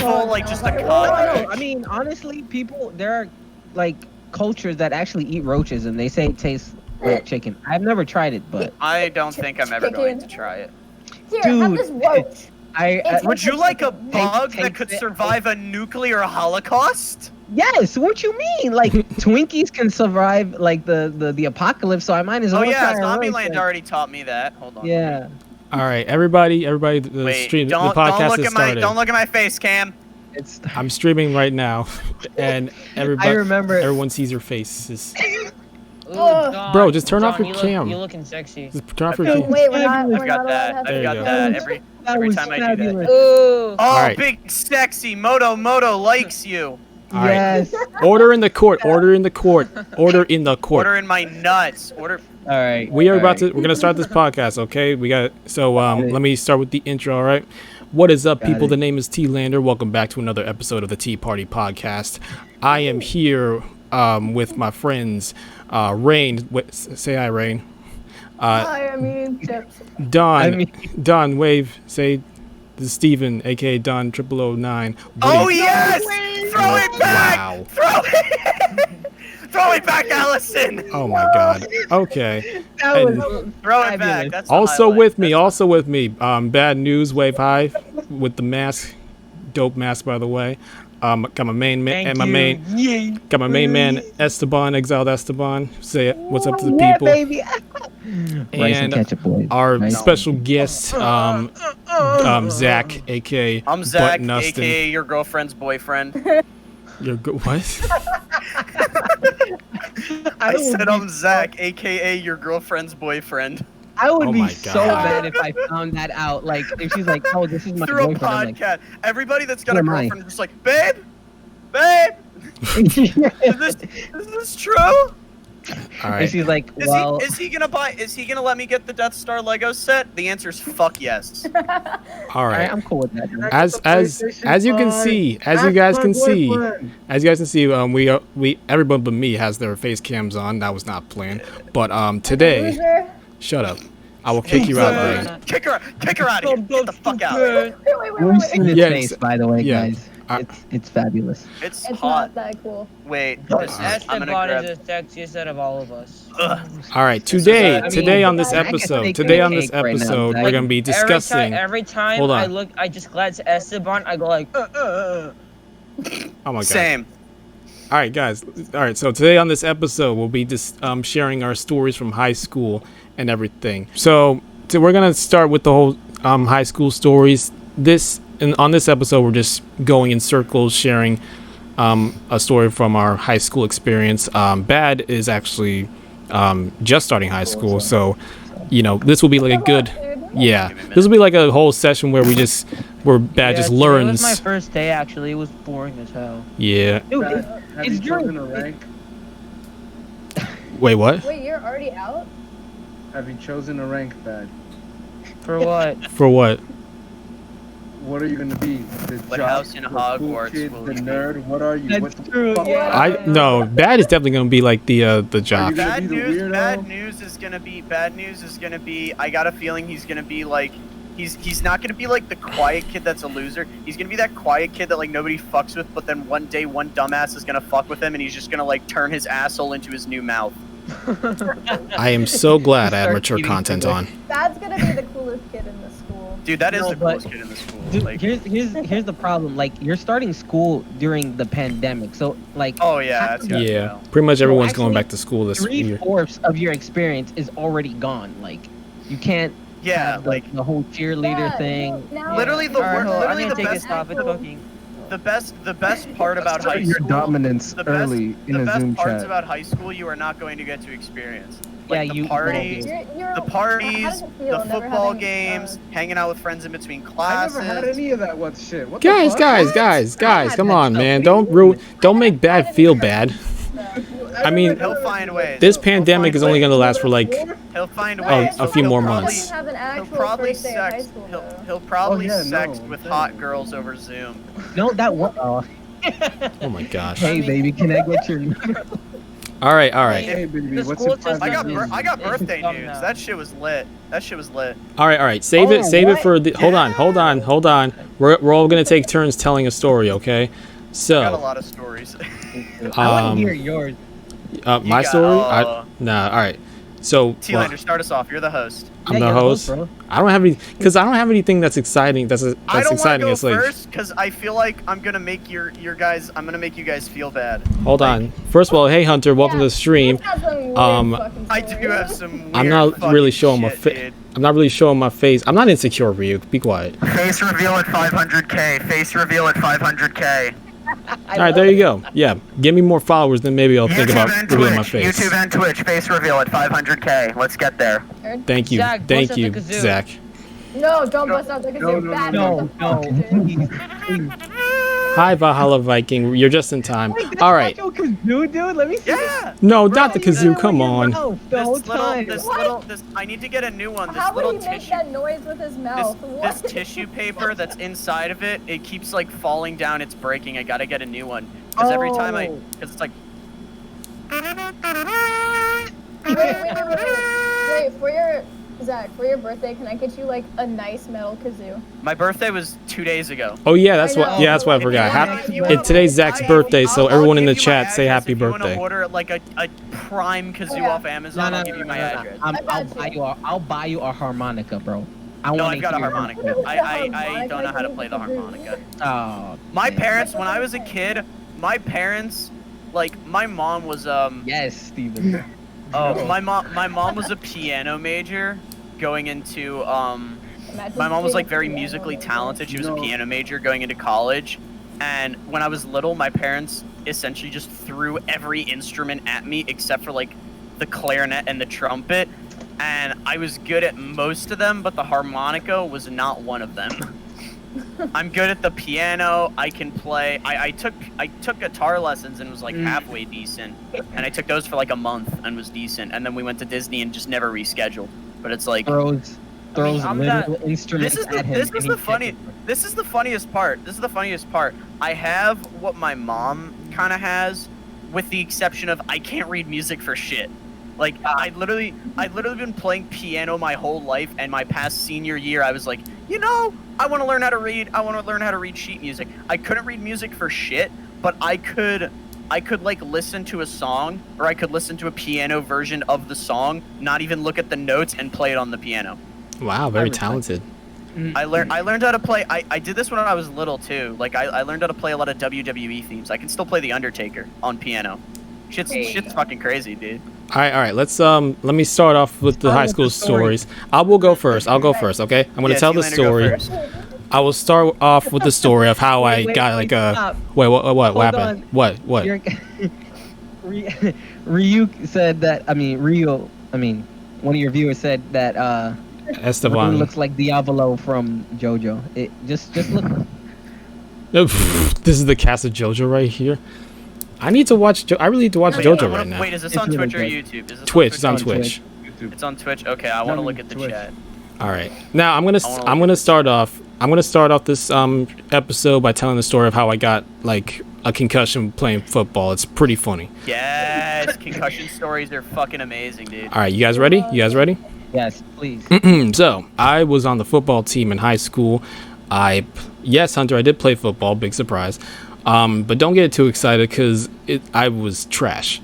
full like just a No, cockroach. I mean, honestly, there are like cultures that actually eat roaches and they say it tastes like chicken. I've never tried it, but I don't think I'm ever going to try it. Here, have Dude, this roach. Would you like a Take- bug take that could it. survive a nuclear holocaust? yes, what you mean? Like Twinkies can survive like the apocalypse, so I might as well Oh yeah, try a roach, Zombieland like- already taught me that. Hold on. Yeah. All right, everybody, the Wait, stream, the don't podcast look is at my started. don't look at my face, Cam. It's I'm streaming right now, and everybody, I remember everyone sees your faces. Ooh, John, Bro, just turn off John, your you cam. You're looking sexy. Just turn off your cam. Wait, we're not I've got allowed that. to have There I've you got go. that every was time I do that. fabulous. Ooh. Oh, Alright. big sexy Moto likes you. All right. Yes. Order in the court. Order in the court. Order in the court. Order in my nuts. Order. All right. We are all about right. to. We're gonna start this podcast. Okay. We got. So it. let me start with the intro. All right. What is up, Got people? it. The name is T Lander. Welcome back to another episode of the Tea Party Podcast. I am here with my friends, Rain. Say hi, Rain. Hi, I mean, chips. Don. I mean- Don. Wave. Say. This is Steven, aka Don 0009. Oh yes! Throw it back! Wow. Throw it! Throw it back, Allison! Oh my God. Okay. That And- was Throw it fabulous. back. That's the Also highlight. with me, bad news, Wave High, with the mask, dope mask by the way. Got my main man, Thank and my you. main, got my main man Esteban, exiled Esteban. Say it. What's up to the yeah, people? baby. Rice And and ketchup, boys. our Right? special guest, Zach, aka I'm Zach, Butt Nustin. aka your girlfriend's boyfriend. What? I would said be I'm Zach, aka your girlfriend's boyfriend. I would Oh be my so God. bad if I found that out. Like, if she's like, "Oh, this is my Through a boyfriend," I'm like, podcast. Everybody that's got Who a am I? girlfriend is just like, babe? Babe? Is this true? All and right. she's like, Is "Well, he gonna let me get the Death Star Lego set? The answer is fuck yes. All all right, right. I'm cool with that." dude. As you can see, as you guys can see, we everyone but me has their face cams on. That was not planned. But today, Loser. shut up. I will kick you out, Rain. Kick her out of here. Get the fuck out. Wait. We've seen his Yes. face, by the way, Yeah. guys. I- It's fabulous. It's It's hot. not that cool. Wait, Oh, this is, I'm gonna Esteban grab. is the sexiest out of all of us. Ugh. All right, This is, today I mean, today on this I can episode, take today the on this cake right now, episode, Zach. we're gonna be discussing. Every time Hold on. I look, I just glance at Esteban. I go like, Oh my God! Same. All right, guys. All right, so today on this episode, we'll be just sharing our stories from high school and everything. So we're gonna start with the whole high school stories. On this episode, we're just going in circles, sharing a story from our high school experience. Bad is actually just starting high school, so this will be like a good. Yeah, this will be like a whole session where where Bad yeah, just today learns. was my first day. Actually, it was boring as hell. Yeah. Dude, Have it's you chosen your a rank? Wait, what? Wait, you're already out? Have you chosen a rank, Bad? For what? For what? What are you gonna be? The What jock, house in the Hogwarts cool kid, will the you be? nerd? What are you? That's what the true, fuck yeah. are you? No, Bad is definitely gonna be like the jock. you gonna Bad be the news. weirdo? Bad news is gonna be. I got a feeling he's gonna be like. He's not gonna be like the quiet kid that's a loser. He's gonna be that quiet kid that like nobody fucks with, but then one day one dumbass is gonna fuck with him, and he's just gonna like turn his asshole into his new mouth. I am so glad I have Start mature eating content people. on. Dad's gonna be the coolest kid in the school. Dude, that is No, the but- coolest kid in the school. Dude, Like, here's the problem. Like, you're starting school during the pandemic, so like, oh yeah, that's gotta be Yeah, hell. pretty much everyone's actually, going back to school this year. 3/4 of your experience is already gone. Like, you can't Yeah, have like the whole cheerleader Yeah, thing. now- literally the Alright, wor- hold on, literally I'm the gonna take a best stop. It's cooking. the best part about high Your school. dominance The best, early in the a best Zoom parts chat. about high school you are not going to get to experience. Yeah, Like the you parties, You're, the how parties, does it feel the never football having, games, hanging out with friends in between I classes. never had any of that. What shit? What the Guys, fuck? guys, come that on, stuff. man! What Don't make Bad feel bad. I mean, He'll find ways. this He'll pandemic find is only ways. gonna last for like. He'll find Oh, ways. a few He'll more probably- months. Have an He'll actual probably first day of high sext. school, He'll, though. he'll probably Oh, yeah, sext no, with same. hot girls over Zoom. No, that one. Oh, Oh my gosh! hey, baby, can I get your? All right. Hey, baby, The what's school your system I got private is- name? I got It's birthday dumb nudes. now. That shit was lit. That shit was lit. All right. Save Oh, it for the. what? Hold on. We're all gonna take turns telling a story, okay? I got a So, lot of stories. I want to hear yours. my got- story? oh. Nah. All right. So, T-Lander, start us off. You're the host. I'm Yeah, the you're host. bro. I don't have any, cause I don't have anything that's exciting. That's I don't want to exciting. go It's like, first because I feel like I'm gonna make your guys. I'm gonna make you guys feel bad. hold on. First of all, hey Hunter, welcome to the stream. He's got some weird fucking I do stories. have some. Weird I'm not really fucking showing my shit, face. dude. I'm not really showing my face. I'm not insecure, Ryuk. Be quiet. Face reveal at 500k. Face reveal at 500k. All right, there you go. Yeah, give me more followers, then maybe I'll think about revealing my face. YouTube and Twitch. Face reveal at 500k. Let's get there. Thank you, Zach, thank bust out you, the kazoo. Zach. No, don't bust out the kazoo. no, Bad No, with the no, fuck, please. Hi, Valhalla Viking. You're just in time. All right. Dude, let me see. Yeah. No, not the Bro, kazoo. Come on. The whole time. What? I need to get a new one. This How would little he make tissue. that noise with his mouth? This tissue paper that's inside of it, it keeps like falling down. It's breaking. I gotta get a new one because every time Oh. because it's like. Wait, for your Zach, for your birthday, can I get you like a nice metal kazoo? My birthday was 2 days ago. Oh yeah, that's I what. know. Yeah, that's what I If you forgot. wanna- Happy, if you wanna- today's Zach's birthday, so I'll everyone in the give you my chat say address happy if you birthday. wanna order like a prime kazoo Yeah. off Amazon, I'll give you my address. I'll buy you a harmonica, bro. No, wanna I've got a hear- harmonica. I don't know how to play the harmonica. Oh, My man. parents, when I was a kid, my parents, like my mom was Yes, Steven. my mom was a piano major going into Imagine my mom was being like a very piano musically major. talented. She was a No. piano major going into college. And when I was little, my parents essentially just threw every instrument at me except for like the clarinet and the trumpet. And I was good at most of them, but the harmonica was not one of them. I'm good at the piano. I can play. I took guitar lessons and was like halfway decent. And I took those for like a month and was decent. And then we went to Disney and just never rescheduled. But it's like throws I'm not- literal instruments this is at him. the and he funny. catches them. This is the funniest part. This is the funniest part. I have what my mom kind of has, with the exception of I can't read music for shit. Like I literally been playing piano my whole life, and my past senior year, I was like, you know, I want to learn how to read. I want to learn how to read sheet music. I couldn't read music for shit, but I could like listen to a song, or I could listen to a piano version of the song, not even look at the notes, and play it on the piano. Wow, very talented. I learned how to play. I did this when I was little too. Like I learned how to play a lot of WWE themes. I can still play The Undertaker on piano. Shit's fucking crazy, dude. All right. Let's let me start off with the Start high with school the story. stories. I will go first. I'll go first. Okay. I'm gonna Yeah, tell the T-Lander, go story. first. I will start off with the story of how I Wait, got wait, like a. stop. Wait, what Hold happened? on. What? You're- Ryuk said that. I mean, one of your viewers said that Ryu Esteban. looks like Diavolo from JoJo. It just look. No, this is the cast of JoJo right here. I need to watch. I really need to watch Wait, JoJo right now. Wait, is this It's on really Twitch or good. YouTube? Is this Twitch. It's on on Twitch. YouTube. It's on Twitch. Okay, I want to on look at the Twitch. chat. All right. Now I'm gonna look at start off. I'm gonna start off this episode by telling the story of how I got like a concussion playing football. It's pretty funny. Yes, concussion stories are fucking amazing, dude. All right, you guys ready? You guys ready? Yes, please. So I was on the football team in high school. Yes, Hunter, I did play football. Big surprise. But don't get too excited because I was trash.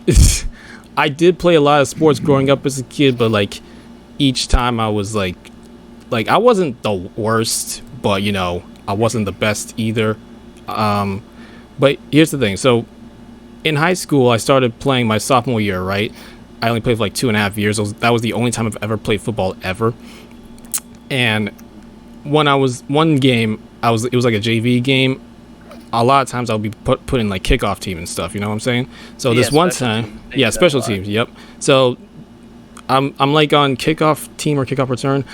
I did play a lot of sports growing up as a kid, but like each time I was like I wasn't the worst, but you know I wasn't the best either. But here's the thing. So in high school, I started playing my sophomore year, right? I only played for like 2.5 years. That was the only time I've ever played football ever. And when I was one game, it was like a JV game. A lot of times I'll be put in like kickoff team and stuff. You know what I'm saying? So this Yeah, one special time, teams. They yeah, do that special a lot. teams. Yep. So I'm like on kickoff team or kickoff return.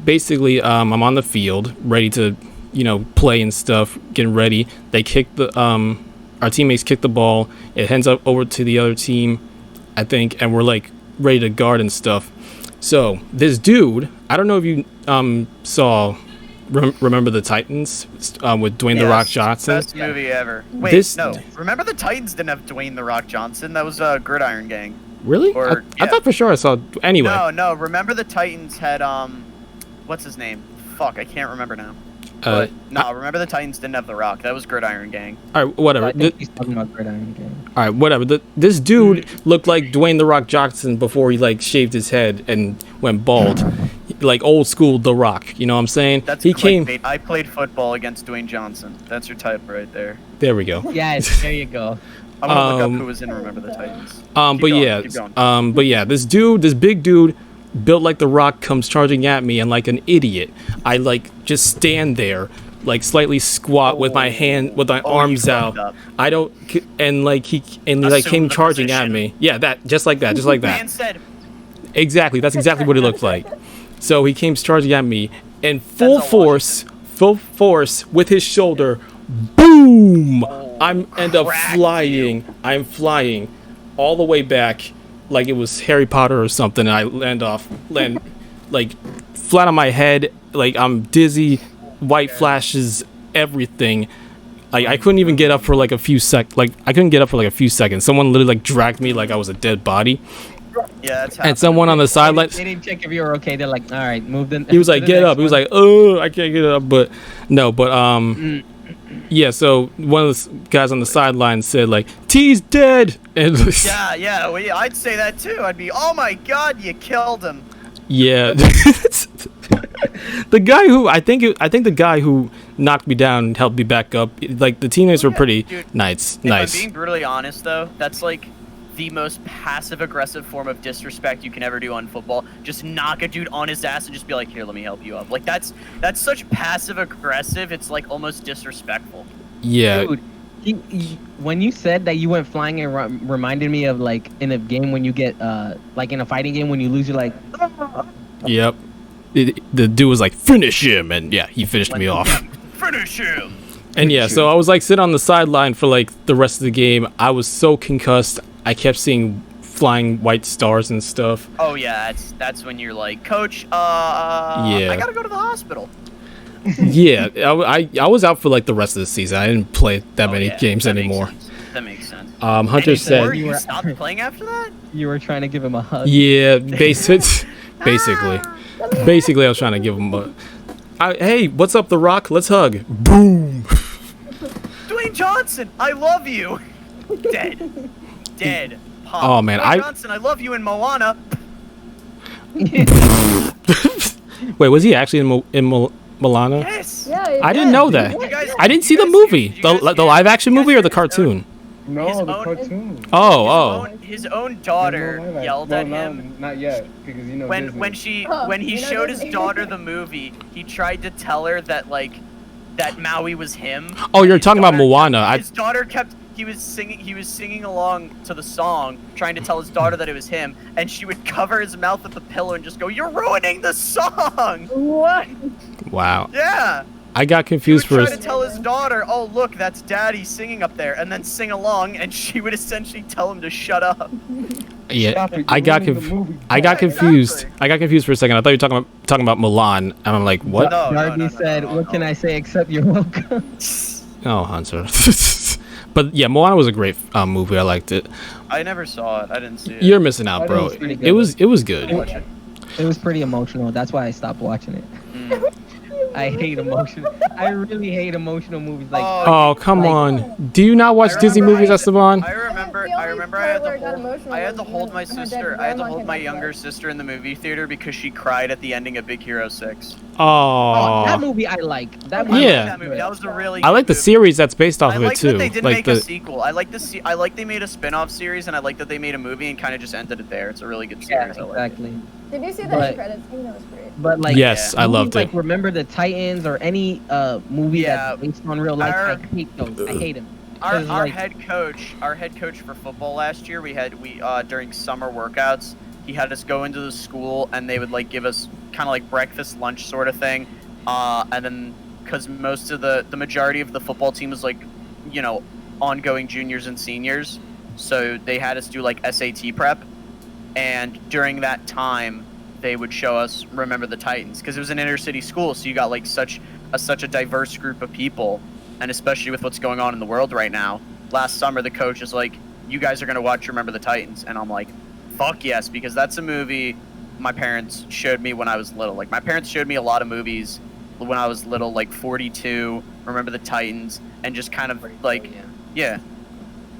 Basically, I'm on the field ready to, play and stuff, getting ready. They kick our teammates kick the ball. It heads up over to the other team, I think, and we're like ready to guard and stuff. So this dude, I don't know if you remember the Titans with Dwayne the Rock Yes, Johnson. Best movie ever. Wait, This- no. Remember the Titans didn't have Dwayne the Rock Johnson? That was Gridiron Gang. Really? Or- I yeah. thought for sure I saw. Anyway, No. Remember the Titans had what's his name? Fuck, I can't remember now. But no, Remember the Titans didn't have The Rock. That was Gridiron Gang. All right, whatever. I think he's talking about Gridiron Gang. All right, whatever. This dude looked like Dwayne The Rock Johnson before he like shaved his head and went bald, like old school The Rock. You know what I'm saying? That's he clickbait. came. I played football against Dwayne Johnson. That's your type right there. There we go. Yes, there you go. I'm gonna look up who was in Remember the Titans. But yeah, this big dude, built like The Rock, comes charging at me, and like an idiot, I like just stand there, like slightly squat with my arms out. I don't, and like he came charging at me. Yeah, just like that. Man said, Exactly, that's exactly what it looked like. So he came charging at me, and full force with his shoulder. Boom! I'm flying all the way back like it was Harry Potter or something, and I land like flat on my head, like I'm dizzy, white flashes, everything. Like I couldn't even get up for like a few seconds. Someone literally like dragged me like I was a dead body. yeah, that's And someone on the sideline, They didn't check if you were okay. They're like, all right, move the. he was like, get up. He was like, oh, I can't get up. But yeah, so one of the guys on the sideline said like, T's dead. And yeah, well, yeah, I'd say that too. I'd be, oh my god, you killed him. yeah. The guy who I think the guy who knocked me down and helped me back up, like the teammates were pretty nice. If I'm being brutally honest though, that's like the most passive aggressive form of disrespect you can ever do on football. Just knock a dude on his ass and just be like, here, let me help you up. Like that's such passive aggressive, it's like almost disrespectful. Yeah. Dude, when you said that you went flying, it reminded me of like in a game when you get like in a fighting game when you lose, you're like, Yep. The dude was like, finish him, and yeah, he finished me off. Finish him. And yeah, so I was like sitting on the sideline for like the rest of the game. I was so concussed. I kept seeing flying white stars and stuff. Oh yeah, that's when you're like, Coach, yeah, I gotta go to the hospital. Yeah, I was out for like the rest of the season. I didn't play that many games anymore. That makes sense. Hunter said you stopped playing after that? you were trying to give him a hug. Yeah, basically, I was trying to give him a. Hey, what's up, The Rock? Let's hug. Boom. Dwayne Johnson, I love you. Dead. Pop. Oh man, Dwayne Johnson, I love you in Moana. Wait, was he actually in Milano? Yes. Yeah. I didn't know that. I didn't see the movie, the live action movie or the cartoon. No, the cartoon. His own daughter yelled at him. Not yet, because you know. When he showed his daughter the movie, he tried to tell her that that Maui was him. Oh, you're talking about Moana. His daughter he was singing along to the song, trying to tell his daughter that it was him, and she would cover his mouth with the pillow and just go, "You're ruining the song." What? Wow. Yeah. I got confused He for would a try to tell his daughter, "Oh, look, that's Daddy singing up there," and then sing along, and she would essentially tell him to shut up. Yeah, Stop it, I got you're ruining the movie. I got confused. Exactly. I got confused for a second. I thought you were talking about Milan, and I'm like, what? No, Darby said, "What can I say except you're welcome?" Oh, Hunter. But yeah, Moana was a great movie. I liked it. I never saw it. I didn't see it. You're missing out, I bro. thought it was pretty good. It was good. Watch it. It was pretty emotional. That's why I stopped watching it. I hate emotional. I really hate emotional movies. Like, Oh, come on. Do you not watch I Disney remember movies, Esteban? I remember I had to hold my sister. I had to hold my younger sister in the movie theater because she cried at the ending of Big Hero 6. that Oh. movie I like. That I movie. Yeah. like that movie. That was a really I like the good movie. series that's based off I of it like too. that they didn't Like make the a sequel. I like they made a spin-off series, and I like that they made a movie and kind of just ended it there. It's a really good Yeah, series. I like it. exactly. Did you see the But- end credits scene? That was great. But like, Yes, I loved like it. Remember the Titans or any movie Yeah. that's based on real life. Our- I hate those. I hate them. Our like- head coach for football last year, we during summer workouts, he had us go into the school and they would like give us kind of like breakfast, lunch sort of thing, and then because most of the majority of the football team was like, you know, ongoing juniors and seniors, so they had us do like SAT prep, and during that time they would show us Remember the Titans because it was an inner city school, so you got like such a diverse group of people. And especially with what's going on in the world right now, last summer the coach is like, "You guys are gonna watch Remember the Titans," and I'm like, "Fuck yes," because that's a movie my parents showed me when I was little. Like my parents showed me a lot of movies when I was little, like 42. Remember the Titans, and just kind of like, yeah.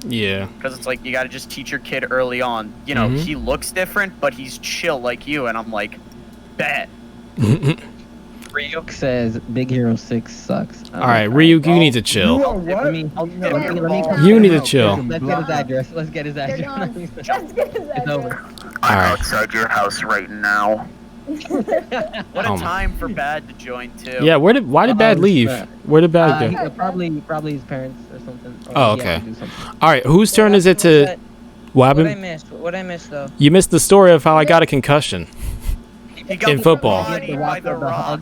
Yeah. Because it's like you got to just teach your kid early on. You know, he looks different, but he's chill like you, and I'm like, bet. Ryuk says Big Hero 6 sucks. All right, Ryuk, you need to chill. You are what? Let me You need to chill. Let's get his address. Let's get his They're address. gone. Let's get his It's over. address. I'm Alright. outside your house right now. What a Oh. time for Bad to join too. Yeah, why did Bad leave? Where did Bad go? Probably his parents or something. Or Oh, he had okay. to do something. All right, whose turn is it to... What What I happened? missed? What I missed though? You missed the story of how I got a concussion. He got In football. bodied by the Rock.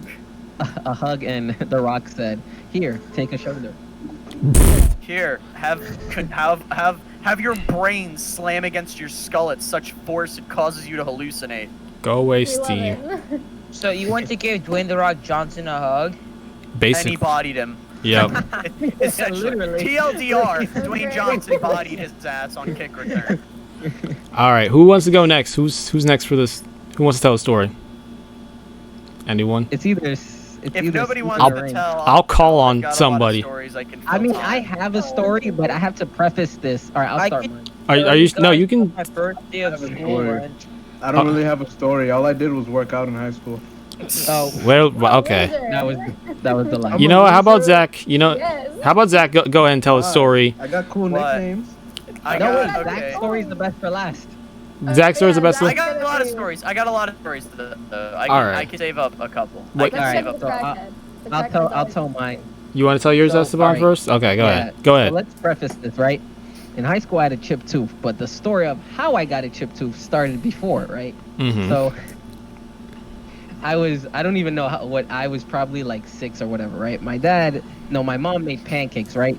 A hug, and The Rock said, "Here, take a shoulder." Here, have your brain slam against your skull at such force it causes you to hallucinate. Go away, We love Steve. it. So you want to give Dwayne the Rock Johnson a hug? And he Basically. bodied him. Yep. Essentially. Literally. TLDR, Dwayne Johnson bodied his ass on kick return. All right, who wants to go next? Who's next for this? Who wants to tell a story? Anyone? It's either. If nobody wants Steve or to Rain. tell, I'll call on I've got a lot of somebody. stories I can I mean, fill I time. have a story, but I have to preface this. All right, I'll I start can- mine. Are you? No, you can. My first day of I have a school story. lunch. I don't really have a story. All I did was work out in high school. Oh, Well, okay. that was the line. You know what? How about Zach? You know, Yes. how about Zach? Go ahead and tell a story. I got cool What? nicknames. I No, wait, got, okay. Zach's story is the best for last. Zach's story's the best I one. got a lot of stories. I got a lot of stories. I Alright. can save up a couple. Wait, I Let's can check save the up. crackhead. The I'll crackhead's tell always- mine. You want to tell yours, So, Esteban, alright. first? Okay, go Yeah. ahead. Go So ahead. let's preface this, right? In high school, I had a chipped tooth, but the story of how I got a chipped tooth started before, right? Mm-hmm. So I don't even know what I was, probably like 6 or whatever, right? My mom made pancakes, right?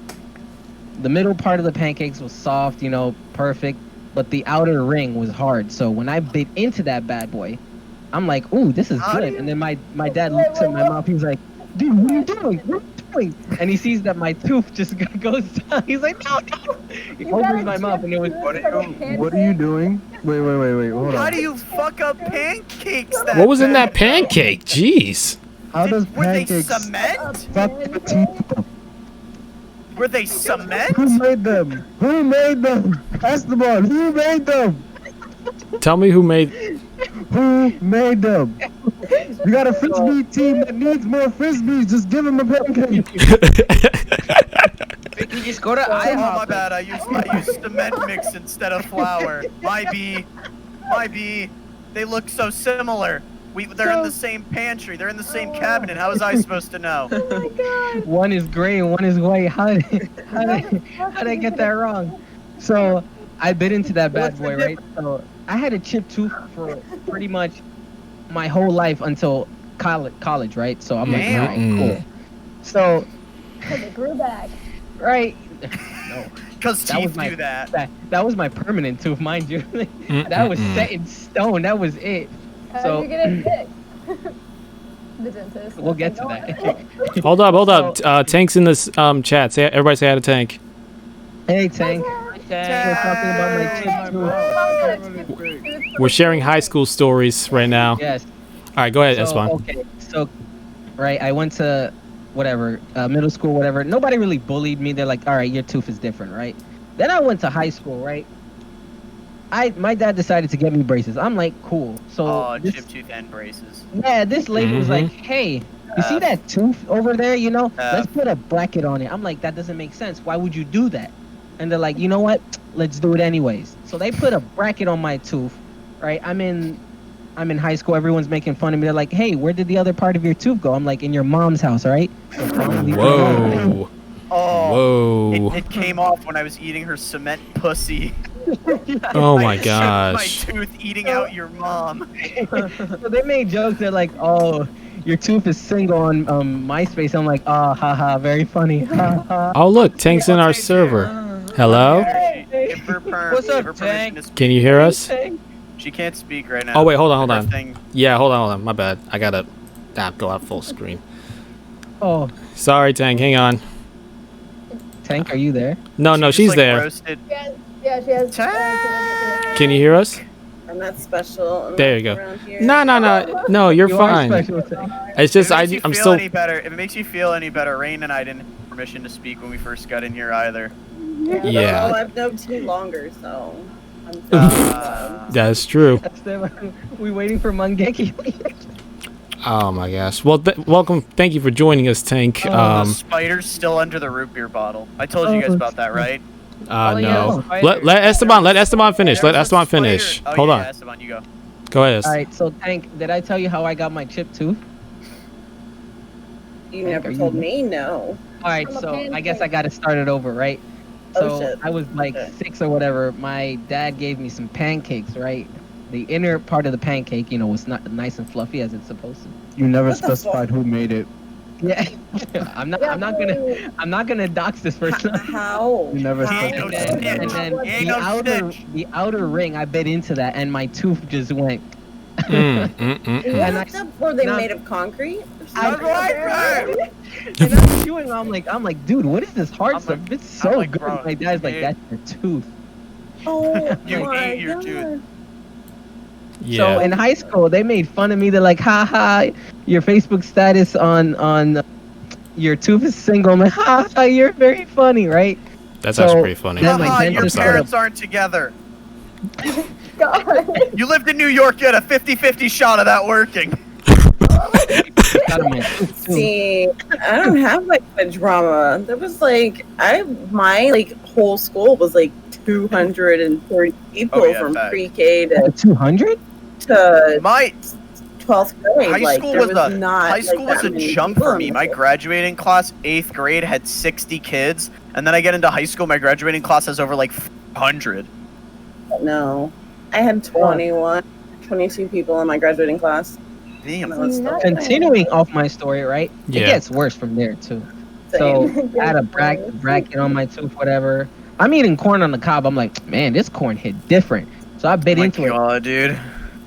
The middle part of the pancakes was soft, perfect, but the outer ring was hard. So when I bit into that bad boy, I'm like, ooh, this is good. And then my dad looks at my mouth, he's like, dude, what are you doing? What are you doing? And he sees that my tooth just goes down. He's like, no. He You got opens a my mouth and it was, chipped What are you doing? Wait, hold How on. do you fuck up pancakes that What was in that bad? pancake? Jeez. How does Were they pancakes cement? fuck the teeth? Were they cement? Who made them? Who made them? Esteban, who made them? Tell me who made. Who made them? You got a frisbee team that needs more frisbees. Just give them a pancake. You just go to Oh, my IHOP. bad. I used cement mix instead of flour. My B. They look so similar. They're in the same pantry. They're in the same cabinet. How was I supposed to know? Oh my god. one is gray and one is white. How did I get that wrong? So I bit into that bad boy, right? So I had a chipped tooth for pretty much my whole life until college, right? So I'm like, all right, Damn. cool. So, Because it grew back. right, Because That was teeth my- do that. that was my permanent tooth, mind you. That was set in stone. That was it. How So- did you get it fixed? The dentist. We'll get to Go that. on. Hold up. Tank's in this chat. Everybody say hi to Tank. Hey, Tank. Okay. We're talking about my chipped tooth. We're sharing high school stories right now. Yes. All right, go ahead, So, Esteban. okay, so, right, I went to whatever, middle school, whatever. Nobody really bullied me. They're like, all right, your tooth is different, right? Then I went to high school, right? My dad decided to get me braces. I'm like, cool. So, Oh, this, chip tooth and braces. yeah, this lady was Mhm. like, hey, you see that tooth over there, Let's F. put a bracket on it. I'm like, that doesn't make sense. Why would you do that? And they're like, you know what? Let's do it anyways. So they put a bracket on my tooth, right? I'm in high school. Everyone's making fun of me. They're like, hey, where did the other part of your tooth go? I'm like, in your mom's house, all right? So don't leave me alone. Whoa. Oh. Whoa. It came off when I was eating her cement pussy. Oh I my chipped gosh. My tooth eating out your mom. So they made jokes. They're like, oh, your tooth is single on MySpace. I'm like, oh, haha, very funny. Ha, ha. Oh, look. Tank's in our server. Hello? Give her perm. What's up, give her permission Tank? to speak. Can you hear us? She can't speak right now. Oh, wait. Hold on. Her thing- Yeah, hold on. My bad. I gotta go out full screen. Oh, Sorry, Tank. Hang on. Tank, are you there? No, she just, she's like, there. Roasted. Yeah, she has. Can you hear us? I'm not special. There you go. around here. No, you're You are fine. special, Tank. It's just If it makes you I'm feel still. any better, if it makes you feel any better, Rain and I didn't have permission to speak when we first got in here either. Yeah. Well, I've known you longer, so. I'm That's true. We waiting for Mangeki. Oh my gosh. Well, welcome. Thank you for joining us, Tank. The spider's still under the root beer bottle. I told you guys about that, right? Oh, yeah, No. spider. Let Esteban finish. Let There was a Esteban spider- finish. Oh, Hold yeah, on. Esteban, you go. Go ahead. All right, so Tank, did I tell you how I got my chipped tooth? You never Are you- told me no. All right, From a so I guess I pancake. got to start it over, right? Oh, So shit. I was like Okay. 6 or whatever. My dad gave me some pancakes, right? The inner part of the pancake, was not nice and fluffy as it's supposed to. You never What the fuck? specified who made it. Yeah, I'm not gonna dox this person. How? You never How? Ain't no specified. snitch. And then Ain't the no outer snitch. the outer ring, I bit into that, and my tooth just went. And Were they No. made of concrete? Or I- something? And I'm chewing. I'm like, dude, what is this hard I'm stuff? like- It's so I'm like, good. bro, My dad's like, dude. that's your tooth. Oh You my ate your God. tooth. So in high school, they made fun of me. They're like, ha ha, your Facebook status on your tooth is single. I'm like, ha ha, you're very funny, right? That's So- actually pretty funny. Then my Haha, your dentist parents aren't together. God. You lived in New York, you had a 50-50 shot of that working. Out of my tooth, too. See, I don't have like the drama. There was like my whole school was like 230 people Oh, yeah, from facts. pre-K to 200? 12th grade. High like school there was a not high school like, was that a many jump people for in me. the My school. graduating class, 8th grade, had 60 kids, and then I get into high school. My graduating class has over like 100. No, I had 22 people in my graduating class. Damn. No, it's still Continuing off my story, right? Yeah. It gets worse from there too. same. So I had a bracket on my tooth, whatever. I'm eating corn on the cob. I'm like, man, this corn hit different. So I bit Oh my into it, god, dude.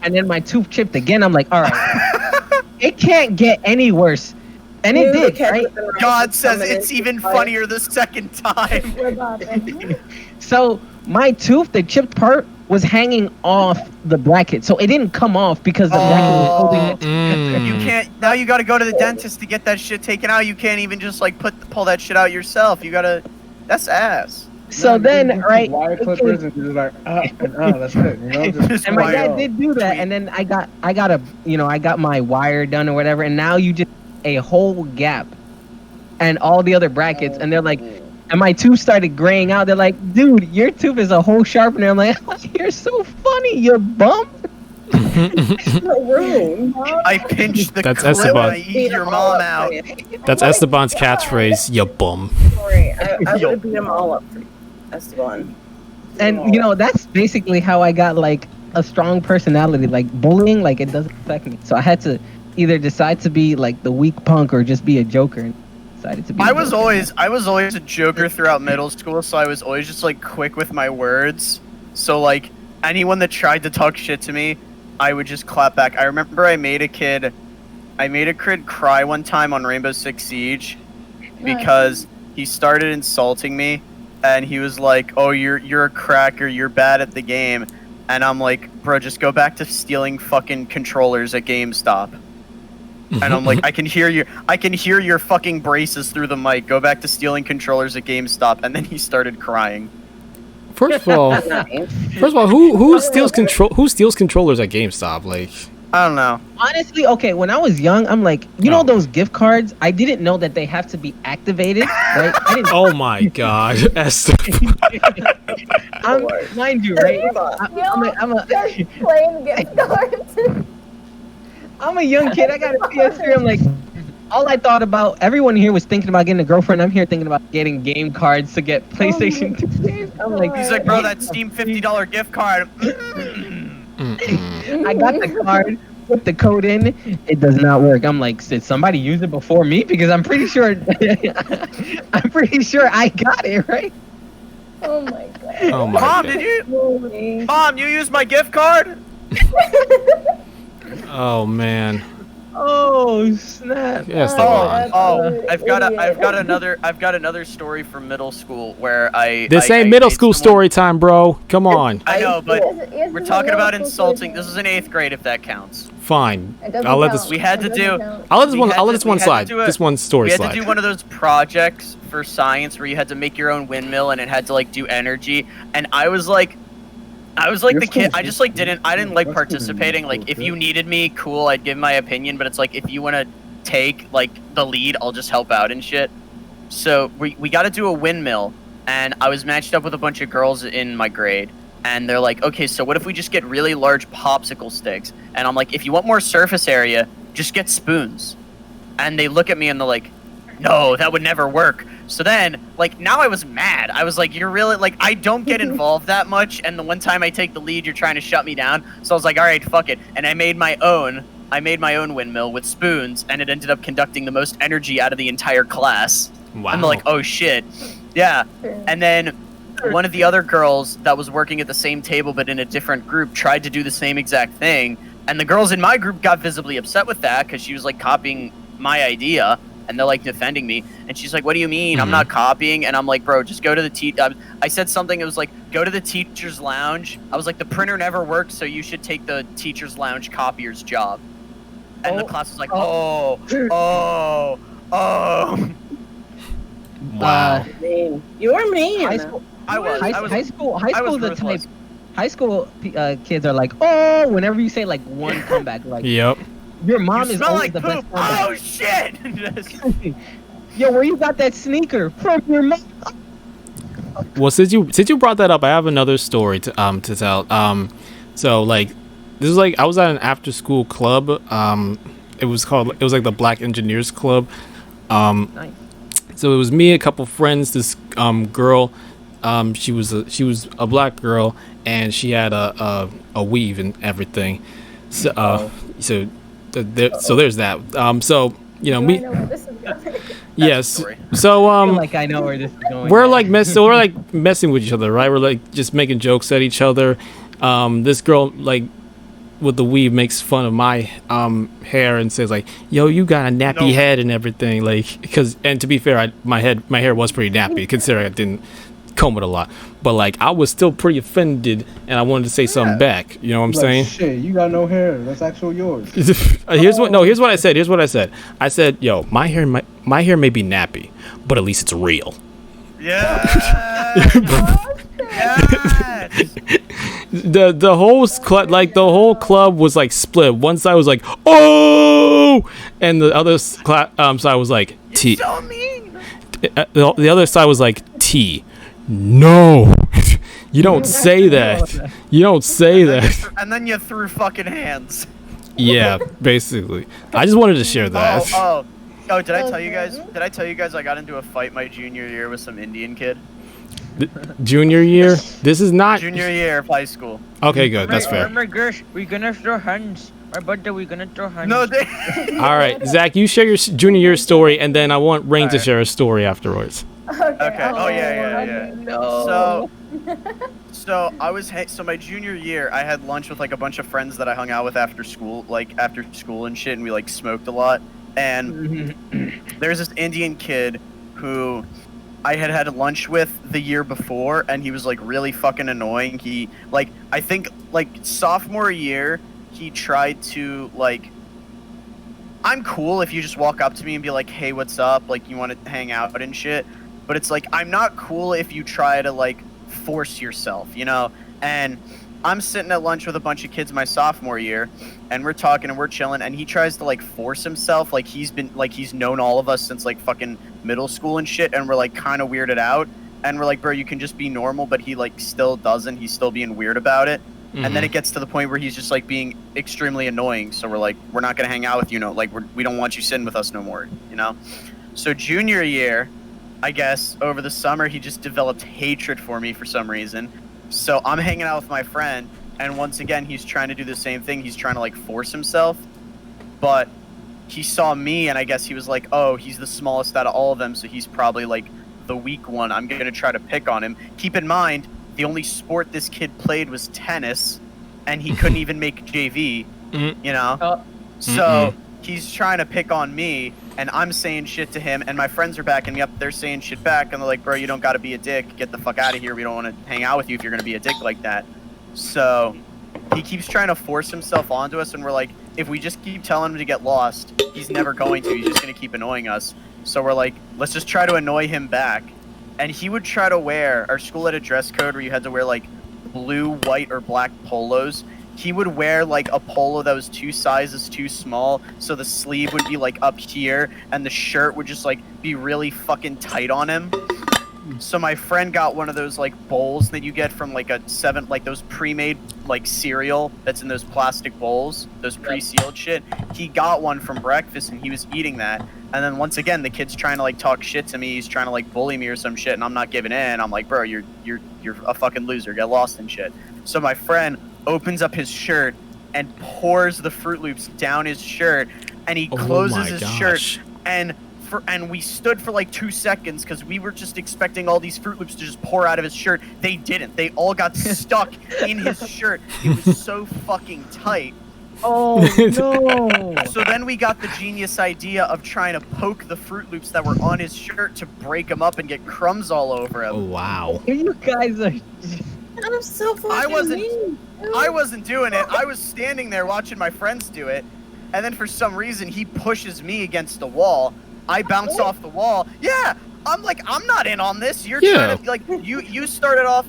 and then my tooth chipped again. I'm like, all right, it can't get any worse, and it Knew the did, catch right? was in rice God was says coming it's in even fire. funnier the second time. We're bopping. So my tooth, the chipped part, was hanging off the bracket, so it didn't come off because the bracket was holding it. You can't. Now you got to go to the dentist to get that shit taken out. You can't even just like pull that shit out yourself. You gotta. That's ass. So then, right? Wire it clippers and just like, that's it. You know, just And my Wire. dad did do that, and then I got I got my wire done or whatever, and now you just a whole gap, and all the other brackets, and they're like, and my tooth started graying out. They're like, dude, your tooth is a whole sharpener. I'm like, you're so funny, you bum. So rude. I pinched the That's clip Esteban. and I eat your mom out. That's Esteban's catchphrase. You bum. Sorry, I would have beat them all up for Esteban. And that's basically how I got like a strong personality. Like bullying, like it doesn't affect me. So I had to either decide to be like the weak punk or just be a joker. And decided to be. I was always a joker throughout middle school, so I was always just like quick with my words. So like anyone that tried to talk shit to me, I would just clap back. I remember I made a kid cry one time on Rainbow Six Siege because he started insulting me, and he was like, "Oh, you're a cracker. You're bad at the game." And I'm like, "Bro, just go back to stealing fucking controllers at GameStop." And I'm like, I can hear your fucking braces through the mic. Go back to stealing controllers at GameStop. And then he started crying. First of all, who steals controllers at GameStop? Like, I don't know. Honestly, okay, when I was young, I'm like, you know those gift cards? I didn't know that they have to be activated, right? I didn't. oh my god, Esteban. Mind you, right? Just plain gift cards. I'm a young kid. I got a PS3. I'm like, all I thought about, everyone here was thinking about getting a girlfriend. I'm here thinking about getting game cards to get PlayStation 2 games. I'm like, He's like, bro, that Steam $50 gift card. I got the card, put the code in, it does not work. I'm like, did somebody use it before me? Because I'm pretty sure, I got it, right? Oh my god. Oh my Mom, god. did you? Mom, you used my gift card? Oh man. Oh snap! Yes, they Oh, are. I've got another story from middle school where This I ain't middle made school someone- story time, bro. Come on. I know, but Yes, we're this talking is about middle school insulting. This story is in 8th grade, if that counts. Fine. time. It doesn't I'll let count. this. We had to It doesn't do- count. I'll let this We one. had I'll let to- this one we had to slide. do a- This one story We had slide. to do one of those projects for science where you had to make your own windmill and it had to like do energy. And I was like Your the kid. I school's just like didn't. I didn't like What's the participating. name? Like if you needed me, cool, I'd give my opinion. But it's like if you want to take like the lead, I'll just help out and shit. So we got to do a windmill, and I was matched up with a bunch of girls in my grade. And they're like, okay, so what if we just get really large popsicle sticks? And I'm like, if you want more surface area, just get spoons. And they look at me and they're like, no, that would never work. So then, like, now I was mad. I was like, you're really, like, I don't get involved that much. And the one time I take the lead, you're trying to shut me down. So I was like, all right, fuck it. And I made my own windmill with spoons. And it ended up conducting the most energy out of the entire class. Wow. I'm like, oh shit. Yeah. And then one of the other girls that was working at the same table but in a different group tried to do the same exact thing, and the girls in my group got visibly upset with that because she was like copying my idea, and they're like defending me, and she's like, what do you mean? I'm not copying. And I'm like, bro, just go to the I said something, it was like, go to the teacher's lounge. I was like, the printer never works, so you should take the teacher's lounge copier's job. And the class was like, oh. Wow. Mean. You were mean. High school. I was High school I was the type. ruthless. High school kids are like, oh, whenever you say like one comeback, like Yep. your mom You is smell always like the poop. best Oh shit. comeback. Yo, where you got that sneaker from your mom? Well, since you brought that up, I have another story to tell. So like, this is like I was at an after school club. It was like the Black Engineers Club. Nice. So it was me, a couple friends, this girl. She was a black girl, and she had a weave and everything. So there's that. So you know Do I me. know where this is going? Yes. story. So I feel like I know where this is going. we're like messing with each other, right? We're like just making jokes at each other. This girl like with the weave makes fun of my hair and says like, "Yo, you got a nappy head and everything." Like, and to be fair, my hair was pretty nappy considering I didn't comb it a lot. But like, I was still pretty offended, and I wanted to say something back. You know what I'm Like, saying? shit, you got no hair. That's actually yours. Here's what I said. I said, "Yo, my hair may be nappy, but at least it's real." Yeah. Yes. The whole club was like split. One side was like, "Oh," and the other side was like, "T." So mean. The other side was like, "T." No, you don't say that. You don't say that. And then you threw fucking hands. Yeah, basically. I just wanted to share that. Oh, did I tell you guys? Did I tell you guys I got into a fight my junior year with some Indian kid? Junior year. This is not. Junior year of high school. Okay, good. That's fair. Oh my gosh, we're gonna throw hands. My birthday, we're gonna throw hands. No, they. All right, Zach, you share your junior year story, and then I want Rain to Alright. share a story afterwards. Okay. Oh yeah. No. So I was so my junior year, I had lunch with like a bunch of friends that I hung out with after school and shit, and we like smoked a lot. And there's this Indian kid who I had lunch with the year before, and he was like really fucking annoying. He like I think like sophomore year, he tried to like. I'm cool if you just walk up to me and be like, "Hey, what's up?" Like you want to hang out and shit. But it's like I'm not cool if you try to like force yourself, you know? And I'm sitting at lunch with a bunch of kids my sophomore year, and we're talking and we're chilling, and he tries to like force himself, like he's known all of us since like fucking middle school and shit, and we're like kind of weirded out, and we're like, bro, you can just be normal, but he like still doesn't. He's still being weird about it. And then it gets to the point where he's just like being extremely annoying. So we're like, we're not gonna hang out with you, no. Like we don't want you sitting with us no more, you know? So junior year, I guess over the summer he just developed hatred for me for some reason. So I'm hanging out with my friend, and once again he's trying to do the same thing. He's trying to like force himself, but he saw me, and I guess he was like, oh, he's the smallest out of all of them, so he's probably like the weak one. I'm gonna try to pick on him. Keep in mind, the only sport this kid played was tennis, and he couldn't even make JV, you know? So he's trying to pick on me, and I'm saying shit to him, and my friends are backing me up. They're saying shit back, and they're like, bro, you don't gotta be a dick. Get the fuck out of here. We don't want to hang out with you if you're gonna be a dick like that. So he keeps trying to force himself onto us, and we're like, if we just keep telling him to get lost, he's never going to. He's just gonna keep annoying us. So we're like, let's just try to annoy him back. And he would try to wear, our school had a dress code where you had to wear like blue, white, or black polos. He would wear like a polo that was 2 sizes too small, so the sleeve would be like up here, and the shirt would just like be really fucking tight on him. So my friend got one of those like bowls that you get from like like those pre-made like cereal that's in those plastic bowls, those pre-sealed shit. He got one from breakfast and he was eating that. And then once again, the kid's trying to like talk shit to me. He's trying to like bully me or some shit, and I'm not giving in. I'm like, bro, you're a fucking loser. Get lost and shit. So my friend opens up his shirt and pours the Fruit Loops down his shirt, and he closes his shirt, and we stood for like 2 seconds because we were just expecting all these Fruit Loops to just pour out of his shirt. They didn't. They all got stuck in his shirt. It was so fucking tight. Oh no! So then we got the genius idea of trying to poke the Fruit Loops that were on his shirt to break them up and get crumbs all over him. Oh wow! You guys are. I'm so fucking I wasn't doing it. I was standing there watching my friends do it, and then for some reason he pushes me against the wall. I bounce off the wall. Yeah, I'm like, I'm not in on this. You're trying to like you started off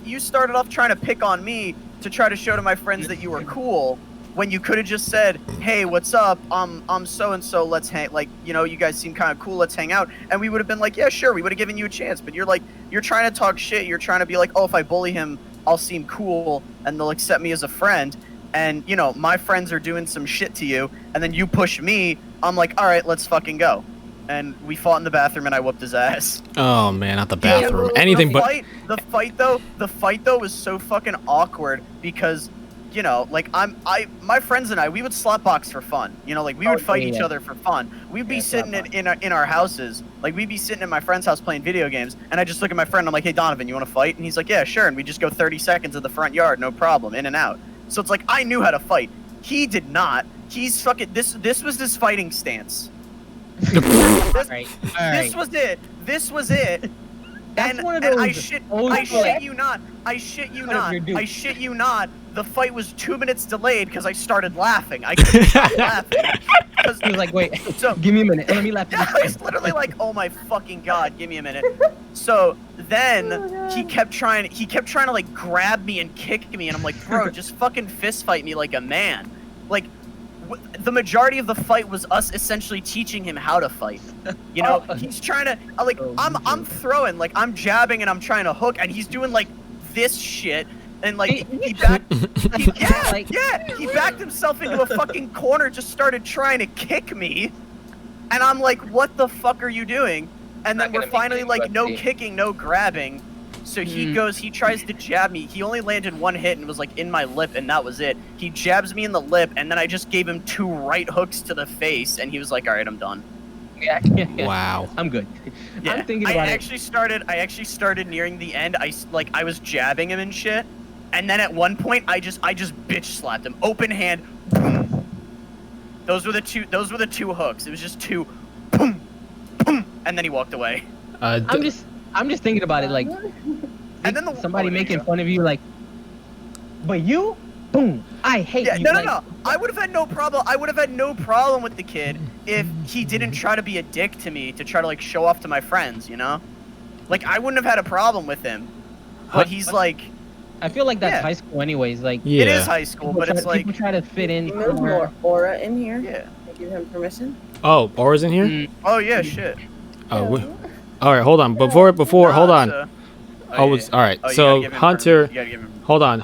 trying to pick on me to try to show to my friends that you were cool. When you could have just said, hey, what's up? I'm so-and-so, let's hang, like, you know, you guys seem kind of cool, let's hang out. And we would have been like, yeah, sure, we would have given you a chance. But you're like, you're trying to talk shit. You're trying to be like, oh, if I bully him, I'll seem cool and they'll accept me as a friend. And, you know, my friends are doing some shit to you. And then you push me. I'm like, all right, let's fucking go. And we fought in the bathroom and I whooped his ass. Oh, man, not the bathroom. Anything but... The fight, though, was so fucking awkward because... You know, like my friends and I, we would slap box for fun. You know, like we would fight each other for fun. We'd be sitting in our houses, like we'd be sitting in my friend's house playing video games, and I just look at my friend. I'm like, hey Donovan, you want to fight? And he's like, yeah, sure. And we just go 30 seconds in the front yard, no problem, in and out. So it's like I knew how to fight. He did not. He's fucking. This was his fighting stance. All right. This was it. This was it. That's one of and those I shit you not. The fight was 2 minutes delayed because I started laughing. I couldn't stop laughing. He was like, wait, so, give me a minute. Let me laugh. Yeah, I was literally like, oh my fucking god, give me a minute. So then he kept trying to like grab me and kick me, and I'm like, bro, just fucking fist fight me like a man. Like, the majority of the fight was us essentially teaching him how to fight. You know, he's trying to like I'm throwing, like I'm jabbing and I'm trying to hook, and he's doing like this shit. And like he backed himself into a fucking corner, just started trying to kick me, and I'm like, what the fuck are you doing? And then we're finally like, no kicking, no grabbing. So he tries to jab me. He only landed one hit and was like in my lip, and that was it. He jabs me in the lip, and then I just gave him 2 right hooks to the face, and he was like, all right, I'm done. Yeah. Wow. I'm good. Yeah. I'm thinking about I actually started nearing the end. I was jabbing him and shit. And then at one point, I just bitch slapped him, open hand, boom. Those were the two hooks. It was just 2, boom, boom, and then he walked away. I'm just thinking about it, like, and then somebody making fun of you, like, but you, boom, I hate you. No. I would have had no problem. I would have had no problem with the kid if he didn't try to be a dick to me to try to like show off to my friends, you know? Like I wouldn't have had a problem with him. But he's like. I feel like that's high school anyways. Like it is high school, but it's like people try to fit in. There's more aura in here. Yeah. I give him permission. Oh, Aura's in here? Oh yeah, shit. Oh, all right. Hold on. Before, hold on. All right. So Hunter, hold on.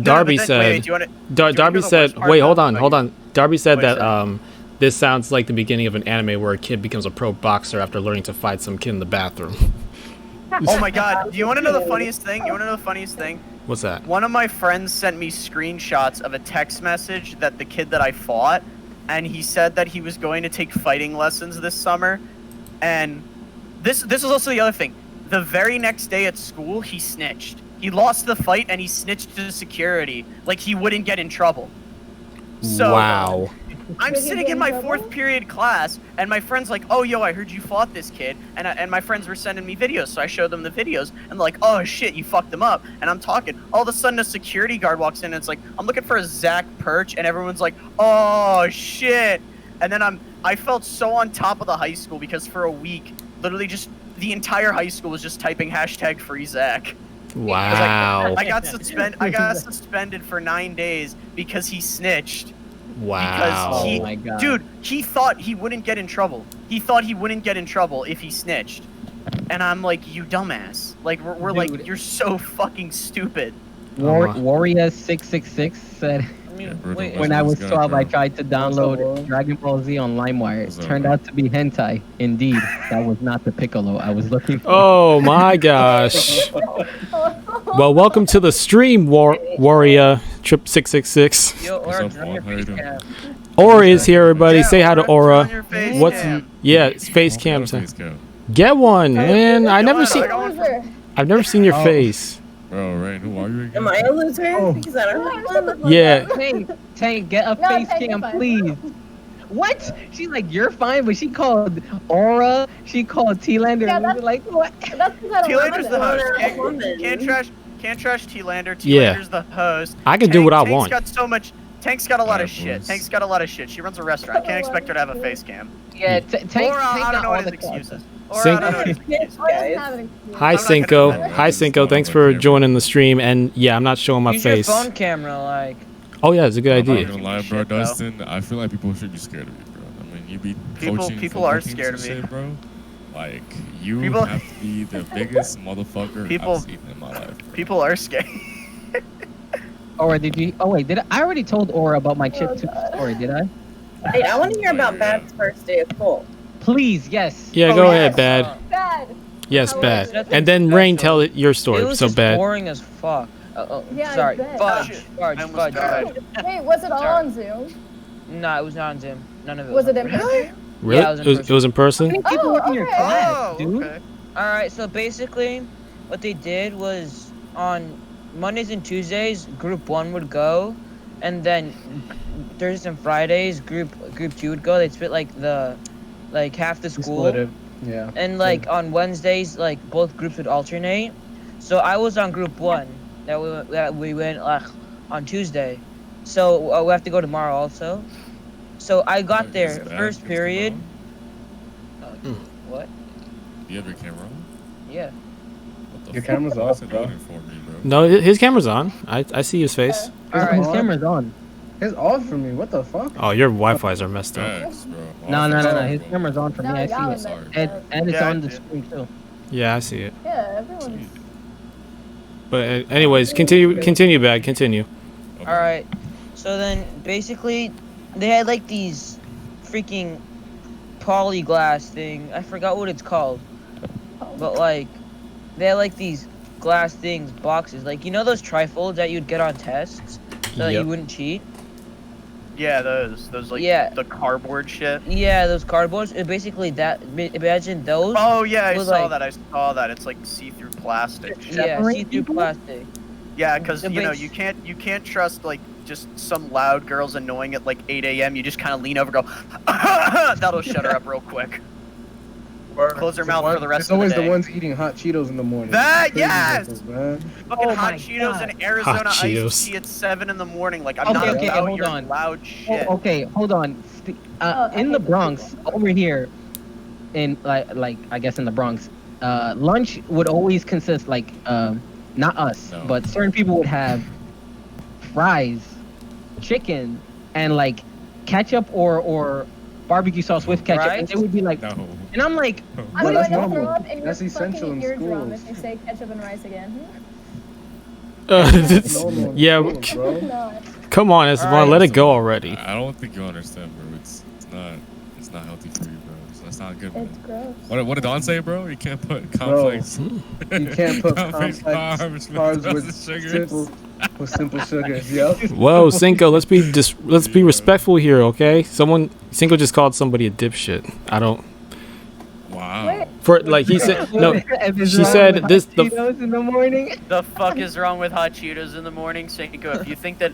Darby said. Darby said. Wait, hold on. Darby said that this sounds like the beginning of an anime where a kid becomes a pro boxer after learning to fight some kid in the bathroom. Oh my god. Do you want to know the funniest thing? What's that? One of my friends sent me screenshots of a text message that the kid that I fought, and he said that he was going to take fighting lessons this summer. And this is also the other thing. The very next day at school, he snitched. He lost the fight and he snitched to security. Like he wouldn't get in trouble. So, wow. I'm Did he sitting get in in my trouble? 4th period class, and my friend's like, "Oh, yo, I heard you fought this kid," and my friends were sending me videos, so I showed them the videos, and they're like, "Oh shit, you fucked him up," and I'm talking. All of a sudden, a security guard walks in, and it's like, "I'm looking for a Zach Perch," and everyone's like, "Oh shit," and then I felt so on top of the high school because for a week, literally just the entire high school was just typing hashtag free Zach. Wow. I got suspended for 9 days because he snitched. Wow. Oh my god. Dude, he thought he wouldn't get in trouble. He thought he wouldn't get in trouble if he snitched. And I'm like, you dumbass. Like, we're Dude. like, you're so fucking stupid. Warrior 666 said, mean, Yeah, wait, when I was What's 12, I going tried to What's up, download bro? Dragon Ball Z on LimeWire. What's It up, turned bro? out to be hentai. Indeed, that was not the Piccolo I was looking for. Oh my gosh. Well, welcome to the stream, Warrior Trip 666. Yo, What's Aura, up, turn your Juan? How you face doing? cam. Aura is here, everybody. Yeah, Say hi to turn Aura. on your face What's cam. yeah? It's face Oh, cam. got a face cam. Get one, man. I got one. I've never seen your Oh. face. Bro, right? Who are you again? Am I a loser? Oh. Because I don't have one. Yeah. Tank, get a No, face Tank, you're cam, fine. please. What? She's like, you're fine, but she called Aura. She called T-Lander. Yeah, and we that's- were like, what? That's because I don't T-Lander's the remember. host. I'm a woman. Can't trash T-Lander. Yeah. T-Lander's the host. I can do what I Tank's want. got so much. Tank's got a lot of Yeah, shit. boys. Tank's got a lot of shit. She runs a restaurant. Can't expect her to have a face cam. Yeah, Tank. Or I got don't know all what his the clout. excuses. Or Sink- I don't know what his Yes, excuses. I don't guys. have an excuse. Hi, I'm not gonna Cinco. defend Hi, Cinco. Thanks for joining the stream. And yeah, I'm not showing my Use face. your phone camera, like. Oh yeah, it's a good I'm not idea. gonna lie, bro, Shit, bro. Dustin. I feel like people should be scared of you, bro. I mean, you be People- coaching people football are teams scared and of me. shit, bro. Like, you People- have to be the biggest motherfucker People- I've seen in my life. Bro. People are scared. Aura, did you? Oh wait, did I already told Aura about my chip tooth story? Did I? Hey, I want to hear about Bab's first day of school. Please, yes. Yeah, Oh, go yes. ahead, Bad. Bad. Yes, How Bad. was it? And then Rain, tell it your It story. was So just Bad. boring as fuck. Yeah, I Sorry. bet. Fudge. Shit. Fudge. I almost Fudge. died. Wait, was it all Sorry. on Zoom? No, it was not on Zoom. None of it Was it in on Zoom. person? Really? Yeah, it was in It was in person. How many people were in your okay. class, Oh, dude? okay. Alright, so basically, what they did was on Mondays and Tuesdays, Group 1 would go, and then Thursdays and Fridays, Group 2 would go. They'd split like half the school. Split it. Yeah. And like on Wednesdays, like both groups would alternate. So I was on Group 1 that we went on Tuesday. So we have to go tomorrow also. So I got Is there Bad first still period. on? What? Do you have your camera on? Yeah. What the Your fuck? camera's You off, said bro. you didn't inform me, bro. No, his camera's on. I see his face. Alright, his on. camera's on. It's off for me. What the fuck? Oh, your Wi-Fi's are messed up. Facts, bro. No, no, no, no. His Bro. camera's on for me. No, I y'all see it. messed Sorry. up. And it's Yeah, on the yeah. screen too. Yeah, I see it. Yeah, everyone's. But anyways, continue, Bad. Continue. Okay. Alright. So then basically they had like these freaking polyglass thing. I forgot what it's called. But like they had like these glass things, boxes. Like you know those trifolds that you'd get on tests so that Yep. you wouldn't cheat? Yeah, those like Yeah. the cardboard shit. Yeah, those cardboards. It basically that. Imagine those. Oh yeah, I Was saw like- that. I saw that. It's like see-through plastic. Yeah, separate see-through people? plastic. Yeah, because The you know base- you can't trust like just some loud girls annoying at like 8 a.m. You just kind of lean over, and go, that'll shut her up real quick. Close her mouth for the rest It's of the always day. the ones eating hot Cheetos in the morning. That- Crazy yes! workers, man. Fucking Oh hot my Cheetos God. and Arizona Hot iced Cheetos. tea at 7 in the morning. Like I'm Okay, not okay, about hold your on. loud shit. Oh, okay, hold on. Oh, I In the hate those Bronx, people. over here, in like I guess in the Bronx, lunch would always consist like not us, No. but certain people would have fries, chicken, and like ketchup or barbecue sauce with ketchup, and Right? it would be like, No. and I'm like, I'm Bro, going that's to normal. throw up in your That's essential fucking in eardrum schools. if you say ketchup and rice again. Normal in yeah, schools, bro. No. come on, Esteban, let it go already. I don't think you understand, bro. It's not healthy for you, bro. That's not good, It's man. gross. What did Don say, bro? You can't put complex. You can't put complex carbs with simple sugars. Yep. Whoa, Cinco, let's be respectful here, okay? Cinco just called somebody a dipshit. I don't. Wow. Wait, For like he said no. If it's She wrong said with this- hot the- Cheetos in the morning. The fuck is wrong with hot Cheetos in the morning, Cinco? If you think that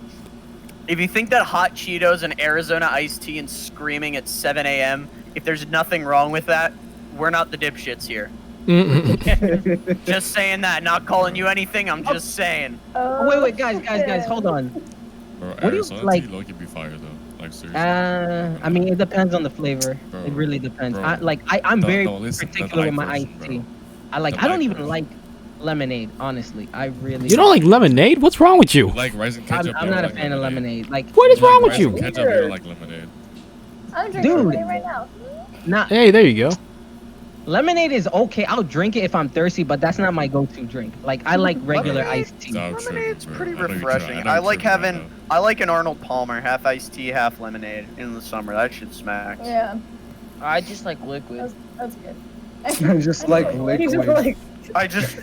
If you think that hot Cheetos and Arizona iced tea and screaming at 7 a.m., if there's nothing wrong with that, we're not the dipshits here. Just saying that, not calling you anything. I'm just saying. Oh, wait, guys, hold on. Bro, What do you Arizona like? tea low-key be fire though. Like seriously. I mean, it depends on the flavor. Bro, It really depends. bro. I'm very listen, particular with my iced tea. I don't even like lemonade, honestly. I really. You don't like lemonade? What's wrong with you? You like rice and ketchup. I'm not a fan of lemonade. Like, What is wrong with rice you? and ketchup, you don't like lemonade. I'm drinking Dude. lemonade right now. not Hey, there you go. lemonade is okay. I'll drink it if I'm thirsty, but that's not my go-to drink. Like, I like regular Lemonade? iced tea. Stop tripping, Lemonade's bro. pretty I know you're refreshing. tripping. know I you're like tripping right having, I like an Arnold Palmer, half iced tea, half lemonade in the summer. That shit smacks. Yeah, I just like liquid. that's good. I just like He's just liquid. like, I just,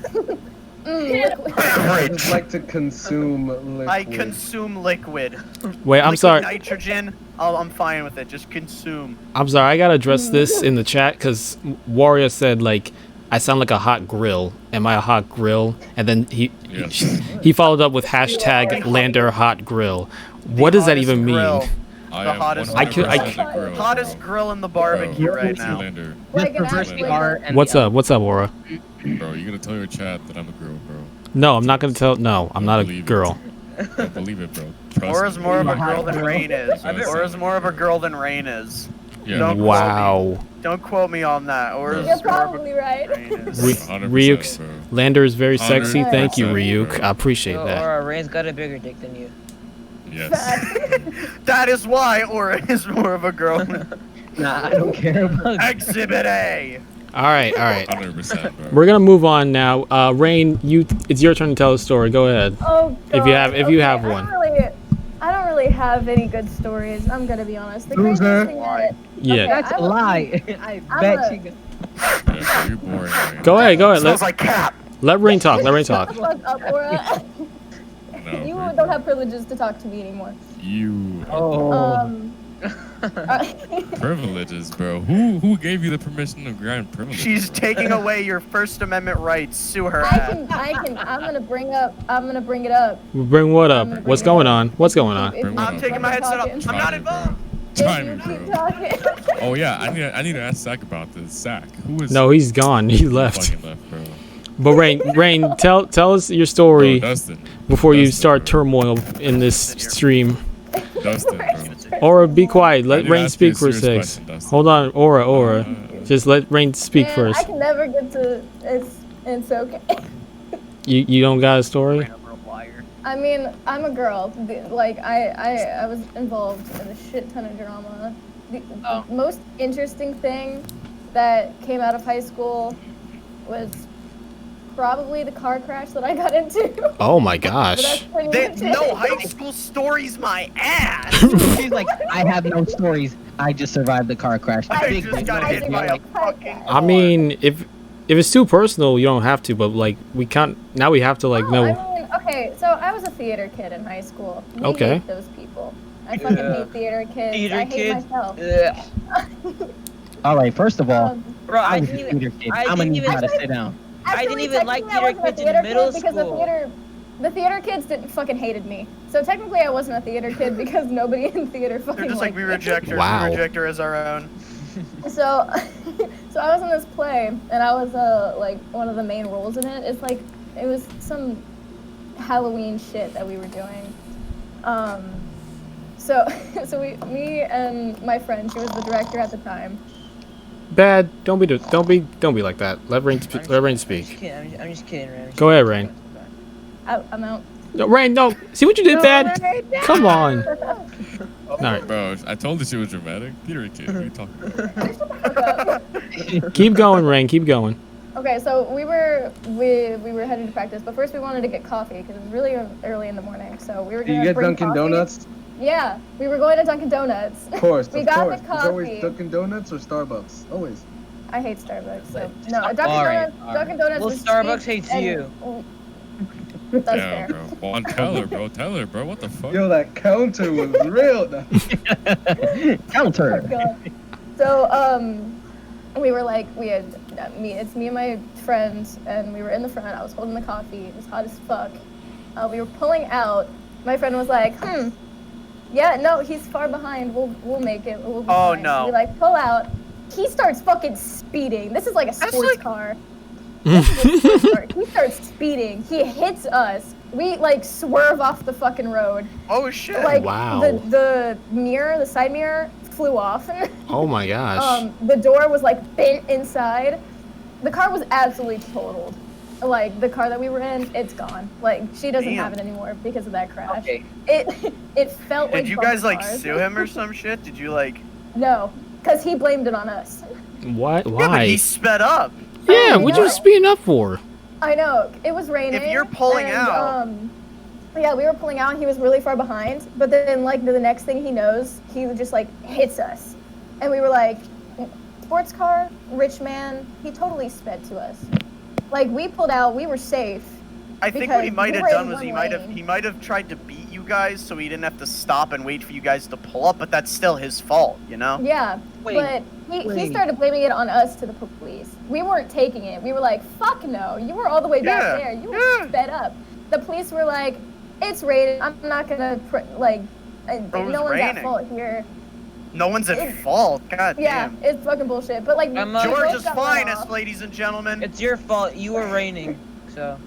Liquid. I just like to consume liquid. I consume liquid. Wait, I'm Liquid sorry. Nitrogen, I'm fine with it. Just consume. I'm sorry. I gotta address this in the chat because Warrior said like I sound like a hot grill. Am I a hot grill? And then Yes. he followed up with hashtag Lander hot grill. What does that Hottest even mean? grill. I The am hottest 100% grill. a grill. Hottest grill in the barbecue Bro, right now. Lander. Like Just an reverse actual- the R and What's the L. up? What's up, Aura? Bro, you gonna tell your chat that I'm a girl, bro. No, I'm not gonna tell. No, I'm not a Believe it. girl. Don't believe it, bro. Trust Aura's me. more of a Hot girl than girl. Rain is. I bet- Aura's more of a girl than Rain is. Yeah, Don't Wow. Don't quote me on that. Aura's You're more of a probably right. Rain is. Re- 100%, Ryuk's bro. Lander is very sexy. 100%, Thank you, bro. Ryuk. I appreciate Yo, that. Aura, Rain's got a bigger dick than you. Yes. That is why Aura is more of a girl. Nah, I don't care about Exhibit A. All right. 100%, bro. We're gonna move on now. Rain, it's your turn to tell a story. Go ahead. Oh, If you have- God. if you have Okay, one. I don't really have any good stories. I'm gonna be honest. The Loser. craziest thing that Yeah. That's a lie. I bet you. Yeah, bro, you're boring, man. Go ahead. Smells like cap. Let Rain talk. Let Rain Shut talk. the fuck up, Aura. No, You bro. don't have privileges to talk to me anymore. You Oh. privileges, bro. Who gave you the permission to grant privileges? She's bro? taking away your First Amendment rights. Sue her I ass. can. I'm gonna bring it up. Bring what up? I'm gonna What's bring it going up. on? What's going on? If Bring you what I'm up, taking my keep headset off. talking- I'm not Timing, bro. involved. If Timing, you keep bro. talking. Oh yeah, I need to ask Zach about this. Zach, who is? No, he's gone. He He left. fucking left, bro. But Rain, tell us your story Bro, Dustin. before you Dustin, start bro. turmoil in this stream. Dustin, bro. Aura, be quiet. I Let need to Rain ask you a speak for a serious sec. question, Dustin. Hold on, Aura. Uh, Just let Rain speak Man, first. I can never get to. It's okay. You don't got a story? I mean, I'm a girl. Like I was involved in a shit ton of drama. The most interesting thing that came out of high school was probably the car crash that I got into. Oh my But that's gosh. pretty much No it. high school stories, my ass. She's like, I have no stories. I just survived the car crash. I Big just deal. got hit by a Like, fucking I mean, if it's too personal, you don't have to. But like, we can't. Now we have to like Oh, know. I mean, okay, so I was a theater kid in high school. We Okay. hate those people. I fucking hate theater kids. Theater I hate kids? myself. Ugh. all right, first of all, Bro, I I was a didn't even. theater kid. I I'm gonna didn't need even. how to sit down. I didn't even like technically, I theater wasn't a kids in theater middle kid because school. the theater kids didn't fucking hated me. So technically, I wasn't a theater kid because nobody in theater fucking They're just like, liked we me. reject her. Wow. We reject her as our own. So, so I was in this play, and I was like one of the main roles in it. It's like it was some Halloween shit that we were doing. So me and my friend, she was the director at the time. Bad. Don't be like that. Let Rain speak. Let Rain I'm just speak. kidding. I'm just kidding, Rain. Go ahead, Rain. I'm out. No, Rain, no. See what you did, Bad? Come on. All right. Bro, I told you she was dramatic. Theater kid, what are you talking about? Keep going, Rain. Keep going. Okay, so we were headed to practice, but first we wanted to get coffee because it was really early in the morning. So we were Do gonna you get bring Dunkin' coffee. Donuts? Yeah, we were going to Dunkin' Donuts. Of course, We of got course. the It's always coffee. Dunkin' Donuts or Starbucks. Always. I hate Starbucks. So But- no, Dunkin' all right, Donuts. all Dunkin' Donuts. Well, is Starbucks cheap hates and- you. That's Yeah, fair. bro. Well, tell her, bro. What the fuck? Yo, that counter was real. Counter. God. So we were like it's me and my friends, and we were in the front. I was holding the coffee. It was hot as fuck. We were pulling out. My friend was like, Yeah, no, he's far behind. We'll make it. We'll be Oh, fine. no. We like pull out. He starts fucking speeding. This is like a That's sports like- car. This is a sports car. He starts speeding. He hits us. We like swerve off the fucking road. Oh shit. Like Wow. the mirror, the side mirror flew off. Oh my gosh. The door was like bent inside. The car was absolutely totaled. Like the car that we were in, it's gone. Like she doesn't Damn. have it anymore because of that crash. Okay. It felt like Did you bumper guys like cars. sue him or some shit? Did you like? No, because he blamed it on us. What? Yeah, but Why? he sped up. Yeah, what'd you speeding up for? I know it was raining. If you're pulling and, out. Yeah, we were pulling out. And he was really far behind. But then, like the next thing he knows, he just like hits us, and we were like, sports car, rich man. He totally sped to us. Like we pulled out, we were safe. I think what he because might we have were done in was one he lane. might have tried to beat you guys so he didn't have to stop and wait for you guys to pull up, but that's still his fault, you know? Yeah, Wait, but he wait. started blaming it on us to the police. We weren't taking it. We were like, fuck no, you were all the way back Yeah, there. You were yeah. sped up. The police were like, it's raining. I'm not gonna was no one's at raining. fault here. No one's at It- fault. God Yeah, damn. it's fucking bullshit. But like, I'm, we both Georgia's got let finest, off. ladies and gentlemen. It's your fault. You were raining, so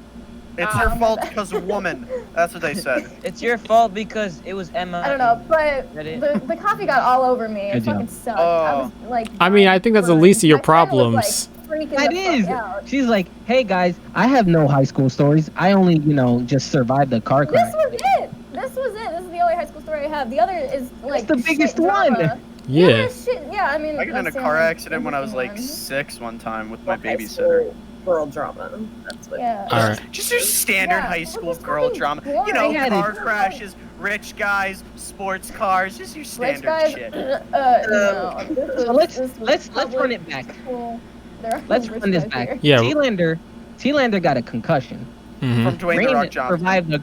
It's her fault because of woman. That's what they said. it's your fault because it was Emma. I don't know, but That it? the coffee got all over me. It Good job. fucking sucked. I was like, I mean, I think that's the least of your my friend was, like, problems. freaking That the fuck is. out. She's like, hey guys, I have no high school stories. I only, just survived the car crash. This was it. This is the only high school story I have. The other is like the biggest shit drama. one. The other Yeah. is shit, yeah, I mean, I got in a that's the car only accident when I was like interesting 6 one time with my High babysitter. school girl drama. That's what. one. Yeah. All right. Just your standard Yeah, high it school was girl fucking drama. boring. You know, I had car it. crashes, rich guys, sports cars, just your Rich standard guys, shit. no. This was, So let's this was let's public run it back. school. There are Let's rich run this guys back. here. Yeah. T-Lander got a concussion. Mhm. From Dwayne The Rock Raymond Johnson. survived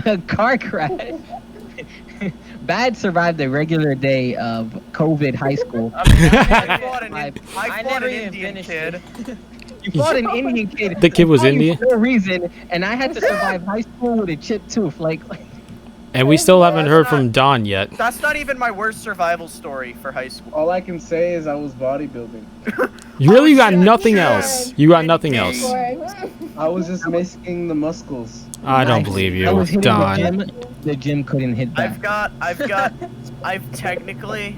a car crash. Bad survived a regular day of COVID high school. I fought an, I I fought never an even Indian finished kid. it. You fought an Indian kid. The kid was I fought you Indian? for no reason, and I had to survive high school with a chipped tooth. Like And we still haven't heard from Don yet. That's not even my worst survival story for high school. All I can say is I was bodybuilding. You really got shit, nothing shit. else. You got nothing else. Boring. I was just making the muscles. I don't Nice. believe I you, was hitting Don. the gym couldn't hit back. I've technically,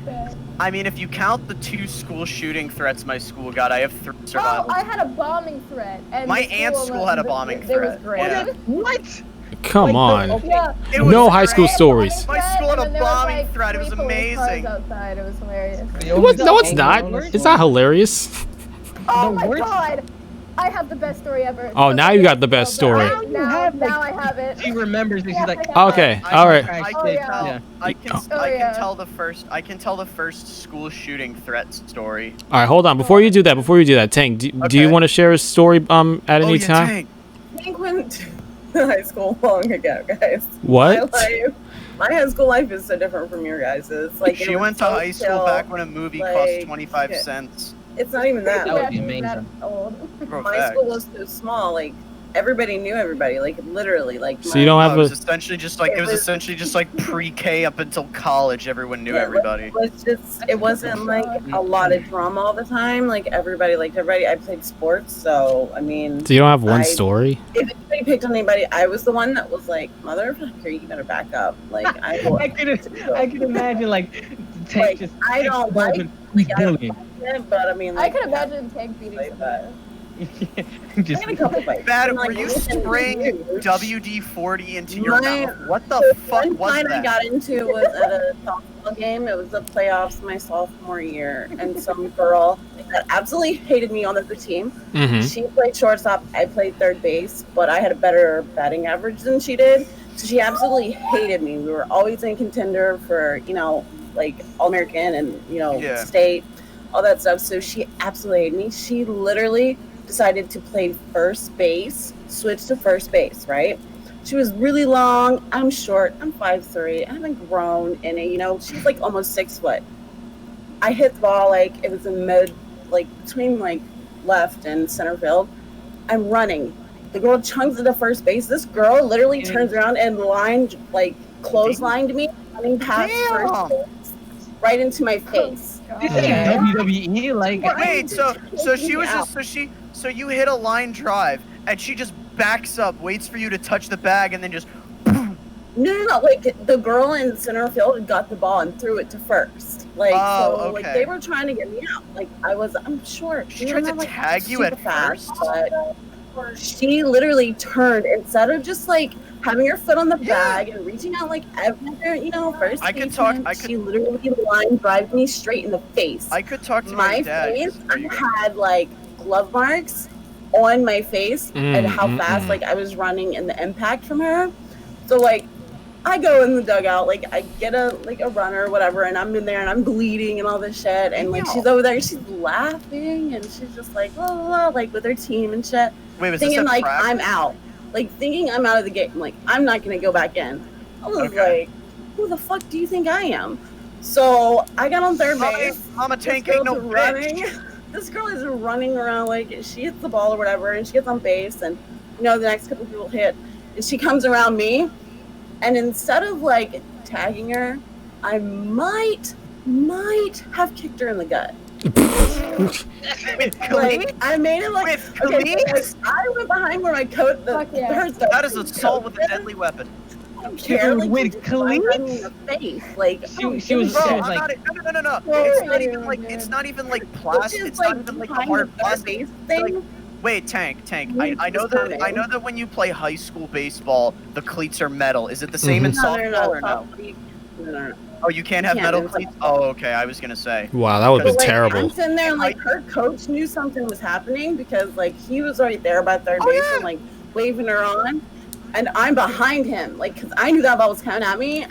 I mean, if you count the 2 school shooting threats my school got, I have 3 Oh, survivals. I had a bombing threat. And My the aunt's school had a bombing It threat. was great. Yeah. What? Come on. Yeah. It was No high school great. stories. My school had a And then there was, bombing like, threat. It was 3 police cars amazing. outside. It was hilarious. No, it's not. It's not hilarious. Oh The my worst- god! I have the best story ever. Oh, now you got the best story. Now, have, like- now I have it. She remembers it. She's Yeah, like, I have Okay, it. all right. I Oh, can yeah. tell. Yeah. I can. Oh, I yeah. can tell the first. I can tell the first school shooting threat story. All right, hold on. Before you do that, Tank, do you Okay. want to share a story at any time? Tank. I went to high school long ago, guys. What? My high school life is so different from your guys's. Like She it was went to so high school chill. back when a movie like, cost 25 shit. cents. It's not even that. That would Like, be That- amazing. that's old. Bro, my facts. school was so small. Like everybody knew everybody. Like literally. Like So you don't have it was a. essentially just like pre-K up until college. Everyone knew Yeah, everybody. It was just. It wasn't like a lot of drama all the time. Like everybody liked everybody. I played sports, so I mean, So you don't have one I- story? if anybody picked on anybody, I was the one that was like, "Motherfucker, you better back up." Like I I could imagine like Tank Like, just. I don't like- He's I don't billion. it, but I mean, I like, could imagine Tank beating like that. someone. I just had a couple fights. Bad. And, Were like, you listen, spraying dude, WD-40 into your My- mouth? What the The fuck one was fight I that? got into was at a softball game. It was the playoffs my sophomore year, and some girl that absolutely hated me on the team. Mm-hmm. She played shortstop. I played third base, but I had a better batting average than she did. So she absolutely hated me. We were always in contender for, like All-American and, Yeah. state, all that stuff. So she absolutely hated me. She literally decided to play first base, switch to first base, right? She was really long. I'm short. I'm 5'3". I haven't grown in it. She's like almost 6 foot. I hit the ball like it was in between left and center field. I'm running. The girl chunks into first base. This girl literally turns around and line clotheslined me, running past Damn. first base, right into my face. This ain't Okay. WWE. Like, Wait, so she was just so you hit a line drive and she just backs up, waits for you to touch the bag, and then just. No. Like the girl in center field got the ball and threw it to first. Like like they were trying to get me out. Like I'm sure She tried to tag you at first. But she literally turned instead of just like having her foot on the bag and reaching out like every first. She literally line drive me straight in the face. I could talk to my dad. face. I had like glove marks on my face and how fast like I was running and the impact from her. So like I go in the dugout, like I get a runner or whatever, and I'm in there and I'm bleeding and all this shit, and like she's over there, she's laughing and she's just like blah, blah, blah, like with her team and shit. Wait, was thinking this like practice? I'm out, like thinking I'm out of the game. Like I'm not gonna go back in. I was like, who the fuck do you think I am? So I got on third base. Mama Tank ain't no running. This girl is running around like she hits the ball or whatever, and she gets on base, and the next couple people hit, and she comes around me. And instead of like tagging her, I might have kicked her in the gut. Like I made it like I went behind where my coat. That is assault with a deadly weapon. I don't care. Like, with cleats in the face. Like she was like, no. It's not even like plastic. It's not even like a hard plastic thing. Wait, Tank. I know that when you play high school baseball, the cleats are metal. Is it the same in softball or no? No. Oh, you can't have metal cleats? Oh, okay. I was gonna say. Wow, that would have been terrible. I'm sitting there and like her coach knew something was happening because like he was right there by third base and like waving her on, and I'm behind him like because I knew that ball was coming at me.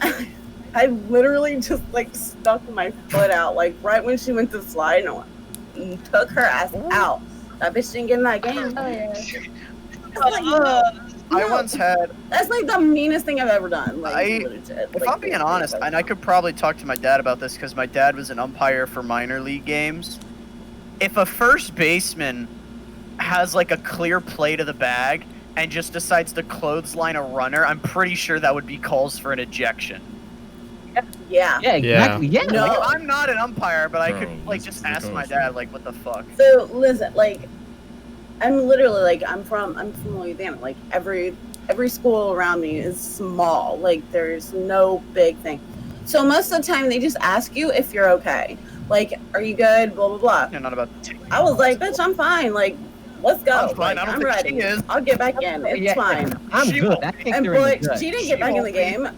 I literally just like stuck my foot out like right when she went to slide and took her ass out. That bitch didn't get in that game. Oh yeah. I once had. That's like the meanest thing I've ever done. Like, if I'm being honest, and I could probably talk to my dad about this because my dad was an umpire for minor league games. If a first baseman has like a clear play to the bag and just decides to clothesline a runner, I'm pretty sure that would be calls for an ejection. Yeah. Yeah, exactly. Yeah. No, like, I'm not an umpire, but I could like just ask my dad, like, what the fuck. So listen, like, I'm literally like, I'm from Louisiana. Like every school around me is small. Like there's no big thing. So most of the time they just ask you if you're okay. Like, are you good? Blah blah blah. You're not about to I was like, bitch, I'm fine. Like, let's go. I'm fine. Like, I don't I'm think ready. she is. I'll get back in. It's fine. I'm good. I kicked And her in but the gut. she didn't get back in the game.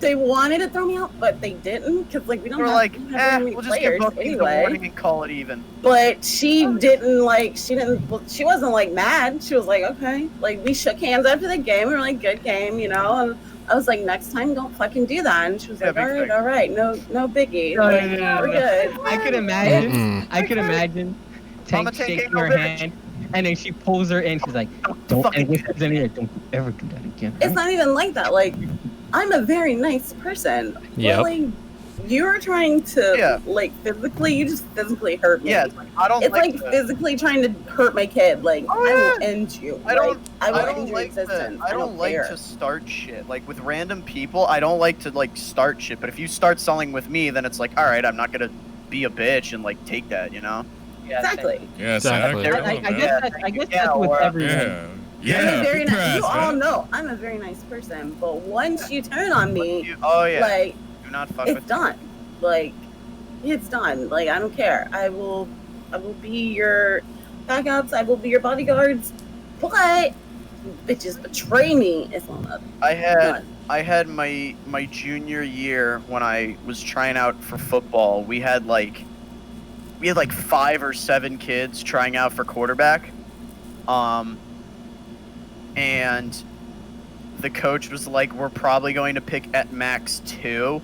They wanted to throw me out, but they didn't because like we don't We're have, like, we don't have very many we'll just players get booked in the anyway. morning and call it even. But she she wasn't like mad. She was like, okay. Like we shook hands after the game. We were like, good game, And I was like, next time don't fucking do that. And she was like, all right, no biggie. No, like, no. we're good. I could imagine Tank shaking her hand, and then she pulls her in. She's like, don't, and whispers in here, don't ever do that again. It's not even like that. Like, I'm a very nice person. Yep. But, like, you were trying to, like, you just physically hurt me. Yeah, I don't. It's like physically trying to hurt my kid. Like, I will end you. I don't end your like existence. I don't like care. to start shit like with random people. I don't like to like start shit. But if you start something with me, then it's like, all right, I'm not gonna be a bitch and like take that, Yeah, exactly. Yeah, Exactly. I guess that's with everyone. Yeah. I'm a very big nice. press, You all man. know I'm a very nice person, but once you turn on me, like do not fuck it's with done. Like it's done. Like I don't care. I will be your backups. I will be your bodyguards. But bitches betray me. It's not. I had my junior year when I was trying out for football. We had like 5 or 7 kids trying out for quarterback. And the coach was like, we're probably going to pick at max 2.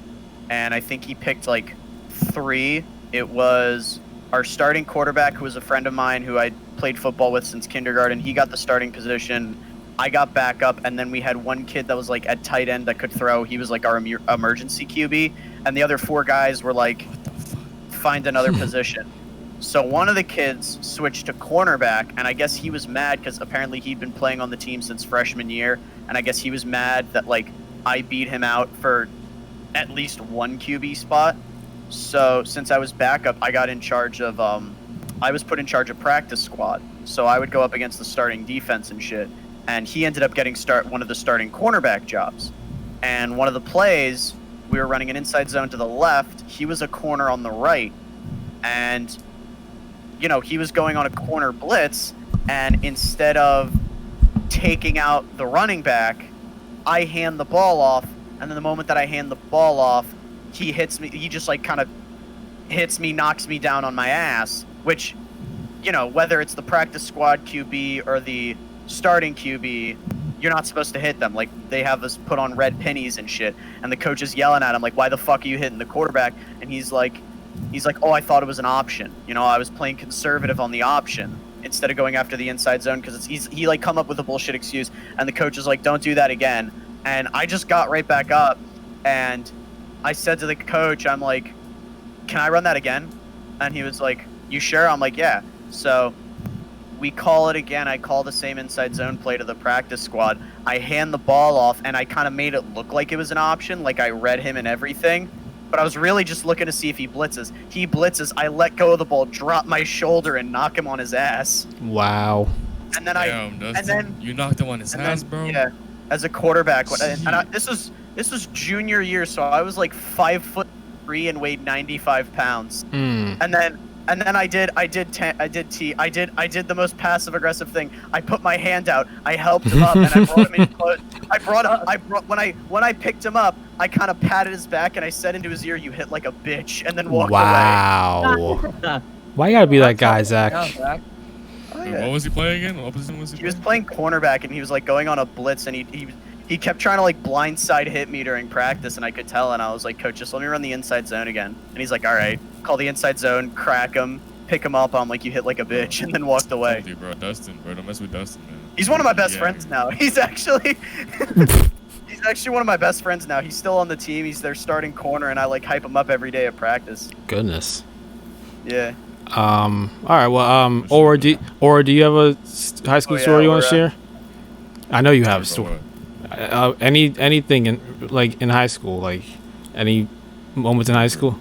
And I think he picked like 3. It was our starting quarterback, who was a friend of mine who I played football with since kindergarten. He got the starting position. I got backup. And then we had one kid that was like at tight end that could throw. He was like our emergency QB. And the other 4 guys were like, find another position. So one of the kids switched to cornerback, and I guess he was mad because apparently he'd been playing on the team since freshman year, and I guess he was mad that like I beat him out for at least one QB spot. So since I was backup, I got in charge of I was put in charge of practice squad. So I would go up against the starting defense and shit. And he ended up getting one of the starting cornerback jobs. And one of the plays, we were running an inside zone to the left. He was a corner on the right. And, you know, he was going on a corner blitz. And instead of taking out the running back, I hand the ball off. And then the moment that I hand the ball off, he hits me. He just like kind of hits me, knocks me down on my ass, which, you know, whether it's the practice squad QB or the starting QB, you're not supposed to hit them. Like, they have us put on red pennies and shit. And the coach is yelling at him, like, why the fuck are you hitting the quarterback? And he's like, oh, I thought it was an option. You know, I was playing conservative on the option instead of going after the inside zone, because he like come up with a bullshit excuse. And the coach is like, don't do that again. And I just got right back up, and I said to the coach, I'm like, can I run that again? And he was like, you sure? I'm like, yeah. So we call it again. I call the same inside zone play to the practice squad. I hand the ball off, and I kind of made it look like it was an option, like I read him and everything. But I was really just looking to see if he blitzes. He blitzes. I let go of the ball, drop my shoulder, and knock him on his ass. Wow. And then you knocked him on his ass, bro. Yeah, as a quarterback. This was junior year, so I was like 5'3" and weighed 95 pounds. And then I did the most passive aggressive thing. I put my hand out. I helped him up, and I brought him in close. When I picked him up, I kind of patted his back and I said into his ear, "You hit like a bitch," and then walked away. Wow. Why you gotta be that guy, Zach? Oh, Wait, yeah. what was he playing again? What position was he? He was playing cornerback, and he was like going on a blitz, and he kept trying to like blindside hit me during practice, and I could tell, and I was like, coach, just let me run the inside zone again. And he's like, all right. Call the inside zone, crack him, pick him up. I'm like, you hit like a bitch, and then walked away. You, bro, Dustin, bro, don't mess with Dustin, man. He's one of my best friends now. He's actually one of my best friends now. He's still on the team. He's their starting corner, and I like hype him up every day at practice. Goodness. Yeah. All right. Well, or do you have a high school story you want to share? I know you have a story. Anything in high school, like any moments in high school.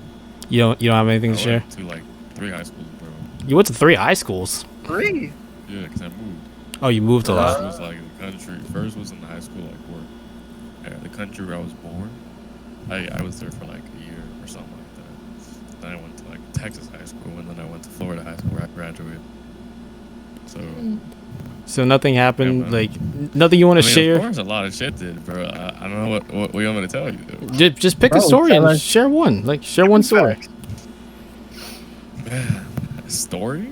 You don't have anything to share? To like 3 high schools, bro. You went to 3 high schools? 3? Yeah, because I moved. Oh, you moved a lot. First was like the country. First was in the high school, like where the country where I was born. I was there for like a year or something like that. Then I went to like Texas high school, and then I went to Florida high school where I graduated. So nothing happened, like nothing you want to share? Of course, a lot of shit did, bro. I don't know what you want me to tell you, though. Just pick a story and share one. Like, share one story. A story?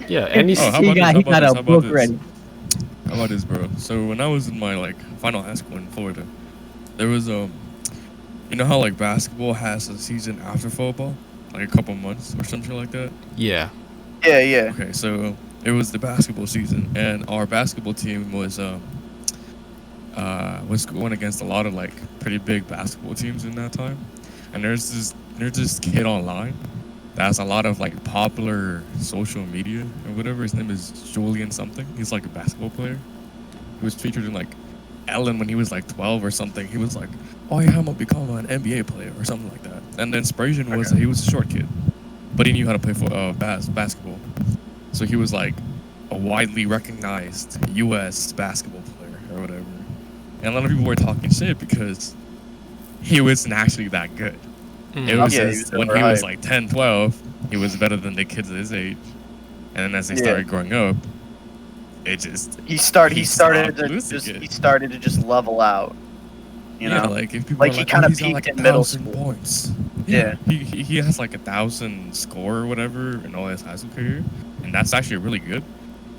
Yeah, any. He got a book ready. How about this, bro? So when I was in my like final high school in Florida, there was you know how like basketball has a season after football, like a couple months or something like that. Yeah. Yeah. Okay, so it was the basketball season, and our basketball team was going against a lot of like pretty big basketball teams in that time. And there's this kid online that has a lot of like popular social media or whatever. His name is Julian something. He's like a basketball player. He was featured in like Ellen when he was like 12 or something. He was like, oh yeah, I'm gonna become an NBA player or something like that. And the inspiration was that he was a short kid, but he knew how to play for basketball. So he was like a widely recognized U.S. basketball player or whatever. And a lot of people were talking shit because he wasn't actually that good. It was just when he was like 10, 12, he was better than the kids of his age. And then as they started growing up, it just he started to just level out. You know, like if people like he kind of peaked like in middle school. Points. Yeah. He has like 1,000 score or whatever in all his high school career, and that's actually really good.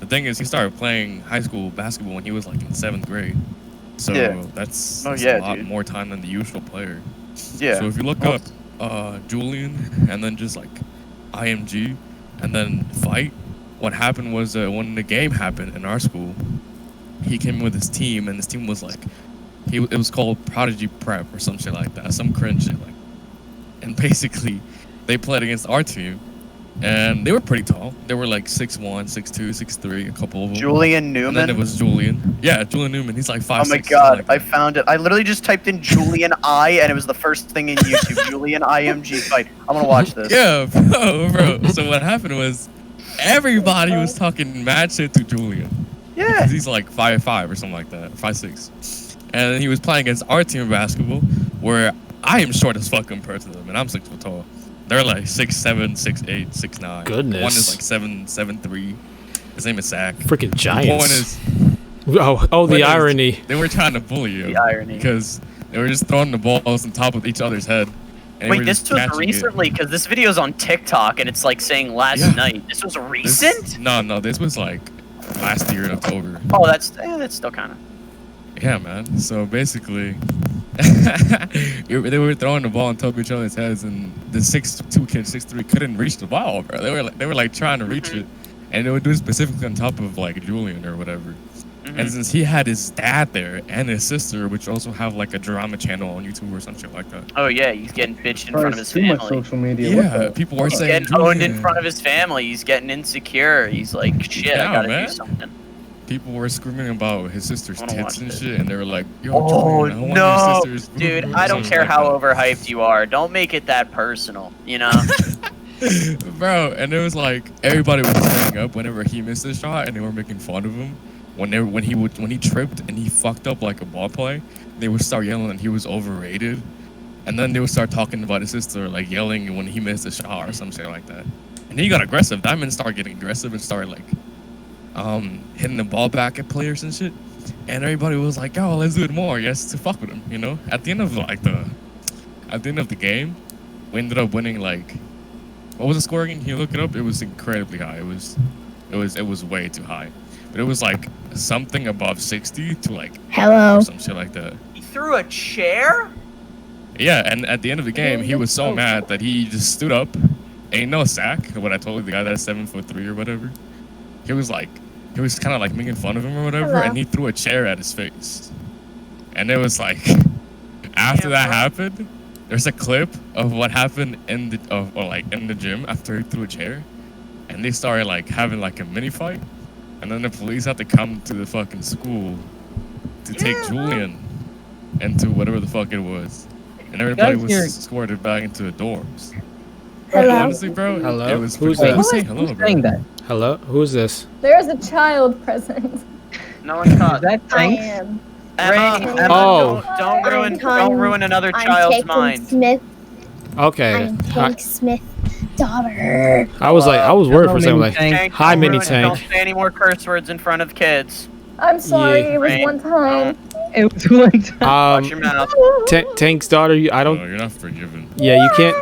The thing is, he started playing high school basketball when he was like in 7th grade. So that's a lot more time than the usual player. Yeah. So if you look up Julian and then just like IMG and then fight, what happened was when the game happened in our school, he came in with his team, and his team was like, it was called Prodigy Prep or some shit like that, some cringe shit like. And basically, they played against our team, and they were pretty tall. They were like 6'1", 6'2", 6'3", a couple of them. Julian And then Newman. it was Julian. Yeah, Julian Newman. He's like 5'6". Oh my god, I found it. I literally just typed in Julian I, and it was the first thing in YouTube. Julian IMG fight. I'm gonna watch this. Yeah, bro. So what happened was, everybody was talking mad shit to Julian. Yeah. Because he's like 5'5" or something like that, 5'6". And then he was playing against our team of basketball, where I am short as fuck compared to them, and I'm 6 foot tall. They're like 6'7", 6'8", 6'9". Goodness. One is like 7'3". His name is Zach. Freaking The giants. point is, Oh, the irony. they were trying to bully you. The irony. Because they were just throwing the balls on top of each other's head. And they Wait, were this just was catching it. recently? Because this video's on TikTok, and it's like saying last Yeah. night. This was This- recent? No, this was like last year in October. Oh, that's still kind of. Yeah, man. So basically, they were throwing the ball on top of each other's heads, and the 6'2" kid, 6'3" couldn't reach the ball, bro. They were like trying to reach it, and they would do it specifically on top of like Julian or whatever. And since he had his dad there and his sister, which also have like a drama channel on YouTube or some shit like that. Oh yeah, he's getting bitched in Bro, front of it's his too much family. social media. What Yeah, the- people were He's saying getting owned in Julian. front of his family. He's getting insecure. He's like, shit, I Yeah, gotta man. do something. People were screaming about his sister's I wanna tits watch and this. shit, and they were like, "Yo, Oh Julian, I want no, your sister's dude! I don't something care like how that. overhyped you are. Don't make it that personal. You know? Bro, and it was like everybody was standing up whenever he missed a shot, and they were making fun of him. When he tripped and he fucked up like a ball play, they would start yelling that he was overrated, and then they would start talking about his sister, like yelling when he missed a shot or some shit like that. And he got aggressive. Diamond started getting aggressive and started like hitting the ball back at players and shit. And everybody was like, "Yo, let's do it more." Yes, to fuck with him, you know. At the end of the game, we ended up winning like. What was the score again? Can you look it up? It was incredibly high. It was way too high. But it was like something above 60 to like Hello. or some shit like that. He threw a chair. Yeah, and at the end of the game, he was so mad that he just stood up. Ain't no sack. What I told the guy that's 7'3" or whatever. He was kind of like making fun of him or whatever, Hello. and he threw a chair at his face. And it was like, after that happened, there's a clip of what happened in the gym after he threw a chair, and they started like having like a mini fight, and then the police had to come to the fucking school to take Julian into whatever the fuck it was, and everybody Guys, was you're- escorted back into the dorms. Hello. Honestly, bro, Hello? it was Who's pretty that? cool. Say hello, Who's bro. saying that? Hello? Who's this? There's a child present. No one Is caught. that I Tanks? am. Emma, Oh. don't ruin another child's mind. Smith. Okay. I'm Hi. Tank Smith's daughter. I was worried for a second. Hello, Like, Tank. hi, Don't Mini ruin it. Tank. Don't say any more curse words in front of kids. I'm sorry. Yeah. It was Right. one time. It was one time. Watch your mouth. Tank's daughter. I No, don't. you're not forgiven. Yeah, you can't.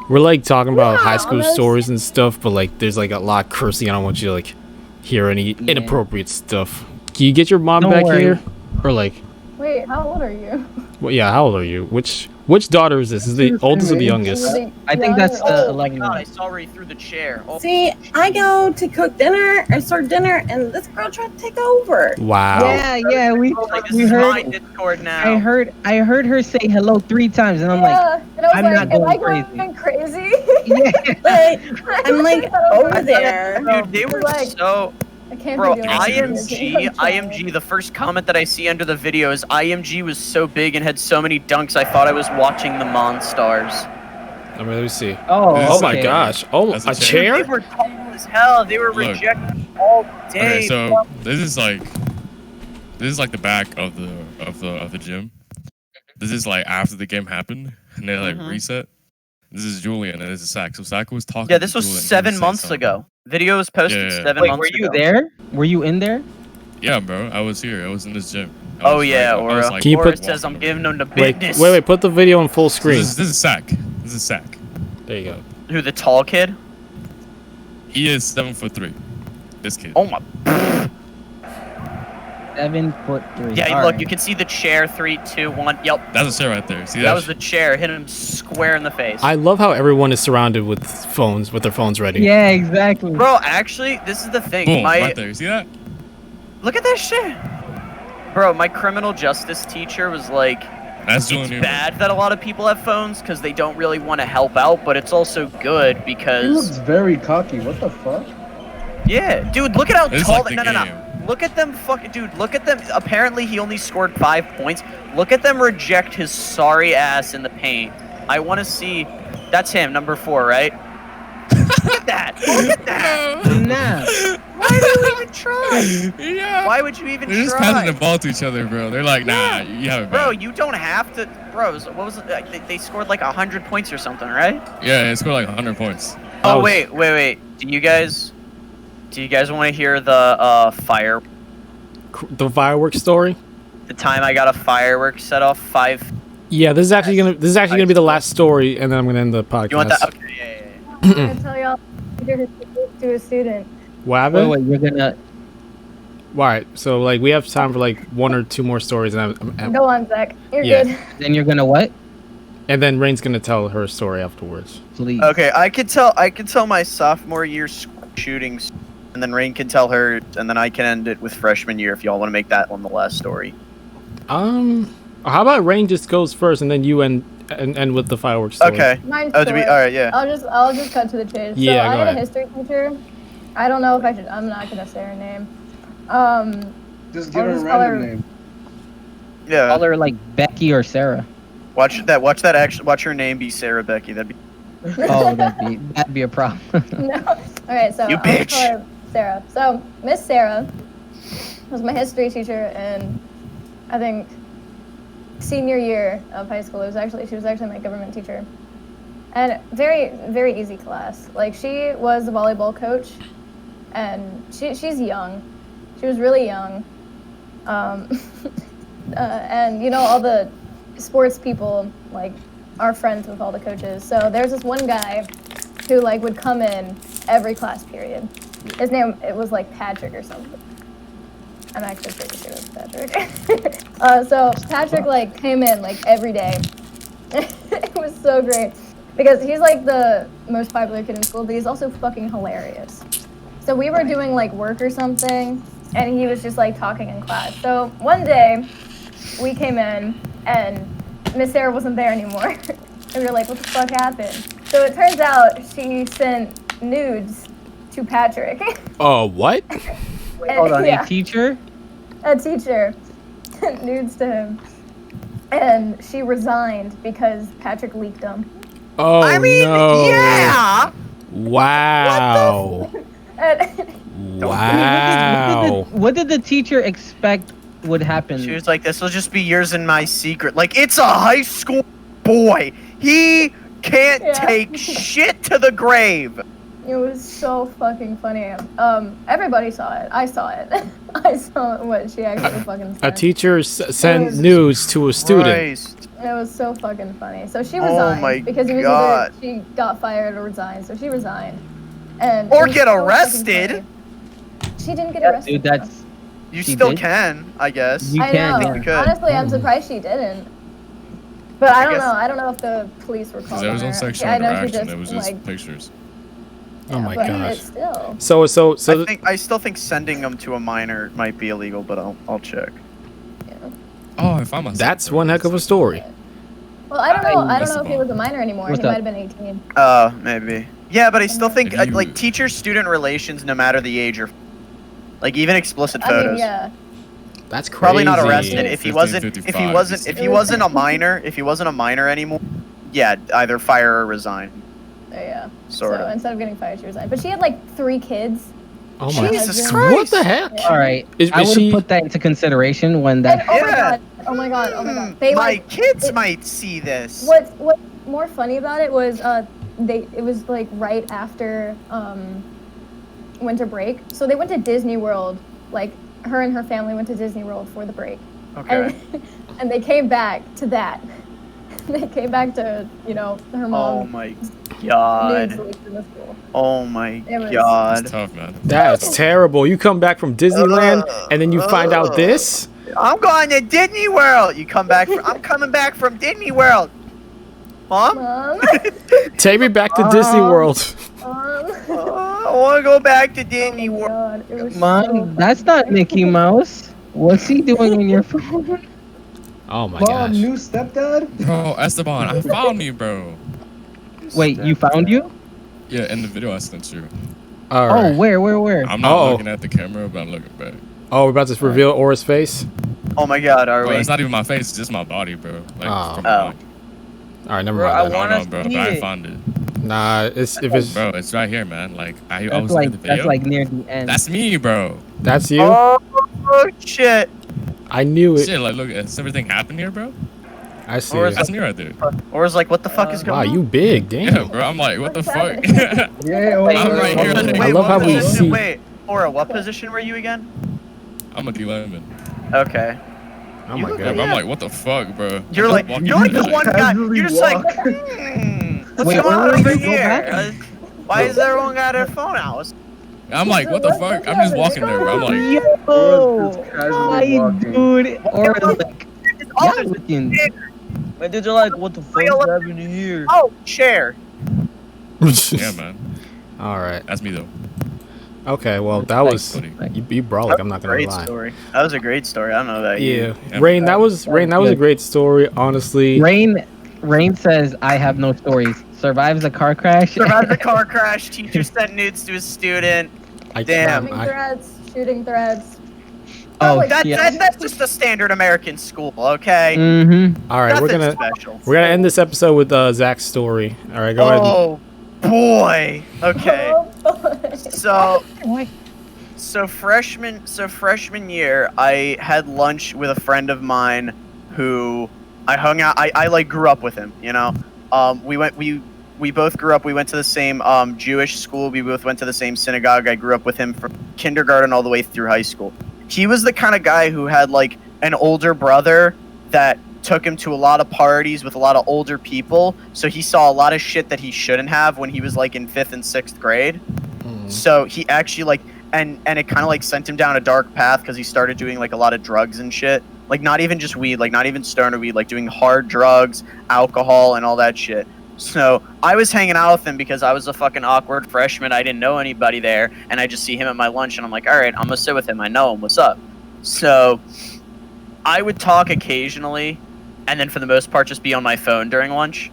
We're like talking about high school that's- stories and stuff, but like, there's like a lot of cursing. I don't want you to like hear any inappropriate stuff. Can you get your mom Don't back worry. here? Or like, Wait, how old are you? well, yeah, how old are you? Which daughter is this? Is the oldest or the youngest? I think that's the Oh 11 God, I year saw where he threw the chair. Oh, See, I go to cook dinner and start dinner, and this girl tried to take over. Wow. Yeah, we like, this we is my heard. Discord now. I heard her say hello 3 times, and I'm like, Yeah, and I was I'm like, not am I going going crazy? yeah. But I'm like over there. Dude, they were Like, so. I can't Bro, be doing this. IMG, the first comment that I see under the video is IMG was so big and had so many dunks, I thought I was watching the Monstars. Let me see. Oh, Oh my okay. gosh. Oh, That's a a chair. They chair? were tall as hell. They were Look. rejected all day. Okay, so this is like the back of the gym. This is like after the game happened, and they like Mhm. reset. This is Julian, and this is Zach. So Zach was talking. Yeah, to this was Julian, he 7 saying months something. ago. Video was posted Yeah. 7 Wait, months were you ago. there? Were you in there? Yeah, bro, I was here. I was in this gym. I Oh was, yeah, like, I was, Aura. like, Can you Aura put- says I'm giving them the Wait, business. wait, put the video on full So screen. this is Zach. This is Zach. There you go. Who, the tall kid? He is 7'3". This kid. Oh my. 7'3". Yeah, All look, right. you can see the chair. 3, 2, 1. Yep, That's a chair right there. See that was the chair. Hit him square in the face. I love how everyone is surrounded with phones, with their phones ready. Yeah, exactly. Bro, actually, this is the thing. boom My right there. See that? look at that shit. Bro, my criminal justice teacher was like, That's it's Julian. bad that a lot of people have phones because they don't really want to help out, but it's also good He because looks very cocky. What the fuck? yeah, dude, look at how It's tall. like the No. game. Look at them, fucking dude. Look at them. Apparently, he only scored 5 points. Look at them reject his sorry ass in the paint. I want to see. That's him, number 4, right? Look at that. Look at that. Nah. Why do you even try? Yeah. Why would you even They're just try? passing the ball to each other, bro. They're like, nah, you have it, Bro, bad. you don't have to. Bros, what was it? They scored like 100 points or something, right? Yeah, it scored like 100 points. Oh, was- wait. Do you guys want to hear the The fireworks story. the time I got a firework set off 5? Yeah, this is actually gonna be the last story, and then I'm gonna end the podcast. You want that? Okay, yeah. I'm gonna tell y'all to a student. What happened? Wait, you're gonna. Alright, so like we have time for like 1 or 2 more stories, and Go on, Zach. You're Yeah. good. Then you're gonna what? and then Rain's gonna tell her story afterwards. Please. Okay, I could tell my sophomore year shootings, and then Rain can tell her, and then I can end it with freshman year if y'all want to make that one the last story. How about Rain just goes first, and then you end with the fireworks story? Okay. Mine's Oh, do we? short. All right, yeah. I'll just cut to the chase. Yeah, so go I had ahead. a history teacher. I don't know if I should. I'm not gonna say her name. Just give I'll her a just call random her- name. Yeah. Call her like Becky or Sarah. Watch that. Actually, watch her name be Sarah Becky. That'd be. Oh, that'd be a problem. No. All right. So You I'll just bitch. call her Sarah. So Miss Sarah was my history teacher, and I think senior year of high school. She was actually my government teacher, and very very easy class. Like she was a volleyball coach, and she's young. She was really young, and you know all the sports people like are friends with all the coaches. So there's this one guy who like would come in every class period. His name it was like Patrick or something. I'm actually pretty sure it was Patrick. So Patrick like came in like every day. It was so great because he's like the most popular kid in school, but he's also fucking hilarious. So we were doing like work or something, and he was just like talking in class. So one day we came in and Miss Sarah wasn't there anymore. And we were like, what the fuck happened? So it turns out she sent nudes to Patrick. Oh, what? Wait, hold on. Yeah. A teacher? A teacher sent nudes to him. And she resigned because Patrick leaked them. Oh I mean, no! yeah. Wow! And Wow! What did the teacher expect would happen? She was like, "This will just be yours and my secret." Like, it's a high school boy. He can't Yeah. take shit to the grave. it was so fucking funny. Everybody saw it. I saw it. I saw what she actually fucking said. A teacher sent news to a student. Christ. It was so fucking funny. So she Oh resigned my because it was God. either she got fired or resigned. So she resigned. And Or it was get so fucking arrested. funny. She didn't get Yeah, arrested. dude, that's You She still did? can, I guess. You I can, know. yeah. Could. Honestly, I'm surprised she didn't. But I don't guess- know. I don't know if the police were Because called there on was no her. sexual I know she interaction. just It was just like. pictures. Oh my but gosh. It's still. So I still think sending them to a minor might be illegal, but I'll check. Oh, if I'm a that's one heck of a story. Well, I don't know. I don't That's know if he about- was a minor anymore. What's He might that? have been 18. Maybe. Yeah, but I still think If you- like teacher-student relations, no matter the age, are like even explicit I photos. mean, yeah. That's crazy. Probably not arrested if he 15, wasn't 55. if he wasn't a minor anymore. Yeah, either fire or resign. So, yeah. Sort So of. instead of getting fired, she resigned. But she had like 3 kids. Oh my! Jesus Christ. What the heck? all right. Is I would she- put that into consideration when And, that. oh my Yeah. god! Oh my god! Oh my god! They My like kids it- might see this. What's more funny about it was it was like right after winter break, so they went to Disney World. Like her and her family went to Disney World for the break, Okay. and they came back to that. They came back to her Oh mom. my nudes god. leaked in the school. Oh my It was- god. It's tough, man. That's terrible. You come back from Disneyland and then you find out this? I'm going to Disney World. You come back. I'm coming back from Disney World. Mom? Mom, Take me back to Disney World. Mom. I want to go back to Disney Oh my World. god, it was so Mom, that's not Mickey Mouse. What's he doing in your phone? Oh my Mom, gosh. new stepdad? Bro, Esteban, I found you, bro. Wait, you found you? Yeah, in the video I sent you. All Oh, right. where? I'm not Uh-oh. looking at the camera, but I'm looking back. Oh, we're about to reveal Aura's face. Oh my god, are Bro, we? it's not even my face, it's just my body, bro. Like, Oh. from Oh. behind. All right, never Bro, mind. I Then. want- No, us bro, to but I see it. found it. Nah, if it's Bro, it's right here, man. Like, I That's was in like the video. that's like near the end. That's me, bro. that's you, Oh shit! I knew it. Shit, like, look, is everything happened here, bro? I see Or it. is That's me right there. Or is like, what the fuck is Wow, going you on? big, damn. Yeah, bro, I'm like, what the What's fuck? happening? Yeah, Wait, I'm right here. I love what how we position- see. Wait, Aura, what position were you again? I'm a D-lineman. Okay. Oh You my look Yeah, god. but I'm like, what the fuck, bro? You're I'm like walking you're like the by. one guy. Casually You're just like, walk. what's Wait, going on where over were you? Go here? back. Why is everyone got their phone out? I'm like, what the fuck? I'm just walking there, bro. I'm like, Aura's Yo, just my casually walking. dude, or like, It's all yeah, looking. My dudes are like, what the fuck is happening here? Oh, chair. yeah, man. All right. That's me, though. Okay. Well, that was Buddy. you brawling. I'm not gonna Great lie. story. That was a great story. I don't know about you. Yeah, Rain. That was a good. great story. Honestly. Rain says, "I have no stories. Survives a car crash. Survived the car crash. Teacher sent nudes to a student. Damn. Shooting threads. Oh, That's just a standard American school, okay? Mm-hmm. All right, Nothing special. we're gonna end this episode with Zach's story. All right, go ahead. Oh boy. Okay. Oh, boy. So freshman year, I had lunch with a friend of mine who I hung out. I like grew up with him. You know, we both grew up. We went to the same Jewish school. We both went to the same synagogue. I grew up with him from kindergarten all the way through high school. He was the kind of guy who had like an older brother that took him to a lot of parties with a lot of older people. So he saw a lot of shit that he shouldn't have when he was like in 5th and 6th grade. So he actually like, and it kind of like sent him down a dark path because he started doing like a lot of drugs and shit. Like not even just weed, like not even stoner weed, like doing hard drugs, alcohol, and all that shit. So I was hanging out with him because I was a fucking awkward freshman. I didn't know anybody there, and I just see him at my lunch, and I'm like, all right, I'm gonna sit with him. I know him. What's up? So I would talk occasionally, and then for the most part, just be on my phone during lunch.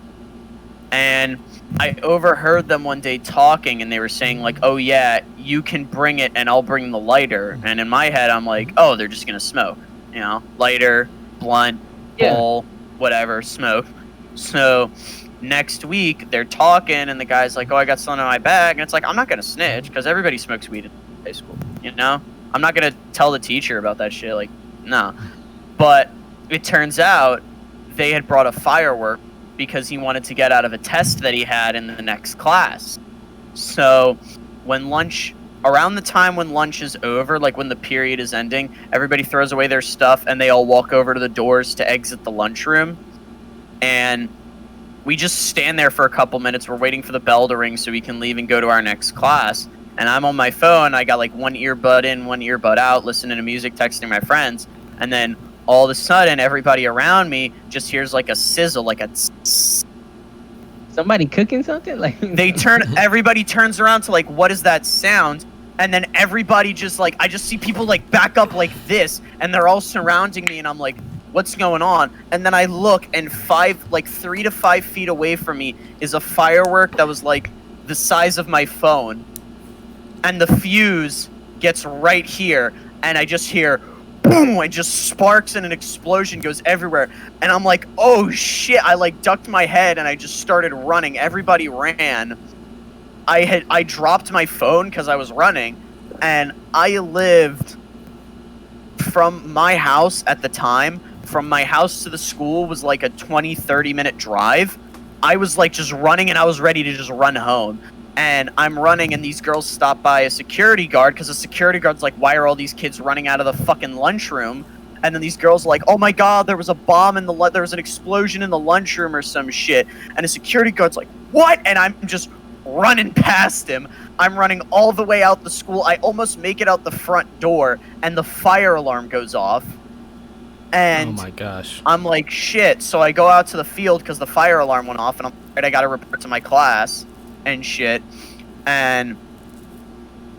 And I overheard them one day talking, and they were saying like, oh yeah, you can bring it, and I'll bring the lighter. And in my head, I'm like, oh, they're just gonna smoke, you know, lighter, blunt, bowl, whatever, smoke. So next week they're talking, and the guy's like, oh, I got something in my bag, and it's like, I'm not gonna snitch because everybody smokes weed in high school, you know. I'm not gonna tell the teacher about that shit, like, no. But it turns out they had brought a firework because he wanted to get out of a test that he had in the next class. So when lunch, around the time when lunch is over, like when the period is ending, everybody throws away their stuff and they all walk over to the doors to exit the lunchroom. And we just stand there for a couple minutes. We're waiting for the bell to ring so we can leave and go to our next class. And I'm on my phone. I got like one earbud in, one earbud out, listening to music, texting my friends. And then all of a sudden, everybody around me just hears like a sizzle, like a tss. Somebody cooking something? Like Everybody turns around to like, what is that sound? And then everybody just like, I just see people like back up like this, and they're all surrounding me, and I'm like, what's going on? And then I look, and 3 to 5 feet away from me is a firework that was like the size of my phone. And the fuse gets right here, and I just hear boom, and just sparks and an explosion goes everywhere. And I'm like, oh shit. I like ducked my head and I just started running. Everybody ran. I dropped my phone because I was running, and I lived from my house at the time. From my house to the school was like a 20-30 minute drive. I was like just running, and I was ready to just run home. And I'm running, and these girls stop by a security guard because the security guard's like, why are all these kids running out of the fucking lunchroom? And then these girls are like, oh my god, there was a bomb in there was an explosion in the lunchroom or some shit. And the security guard's like, what? And I'm just running past him. I'm running all the way out the school. I almost make it out the front door, and the fire alarm goes off. And oh my gosh. I'm like, shit. So I go out to the field because the fire alarm went off, and I'm like, I gotta report to my class and shit. And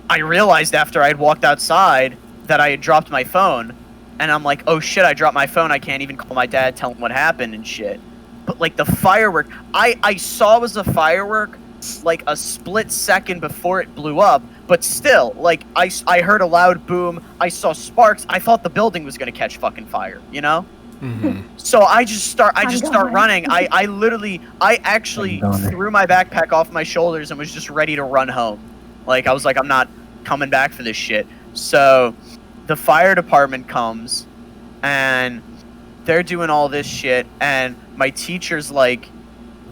I realized after I had walked outside that I had dropped my phone, and I'm like, oh shit, I dropped my phone. I can't even call my dad, tell him what happened and shit. But like the firework, I saw was a firework like a split second before it blew up, but still, like I heard a loud boom. I saw sparks. I thought the building was gonna catch fucking fire, you know? So I just start running. I actually threw my backpack off my shoulders and was just ready to run home. Like I was like, I'm not coming back for this shit. So the fire department comes and they're doing all this shit, and my teacher's like,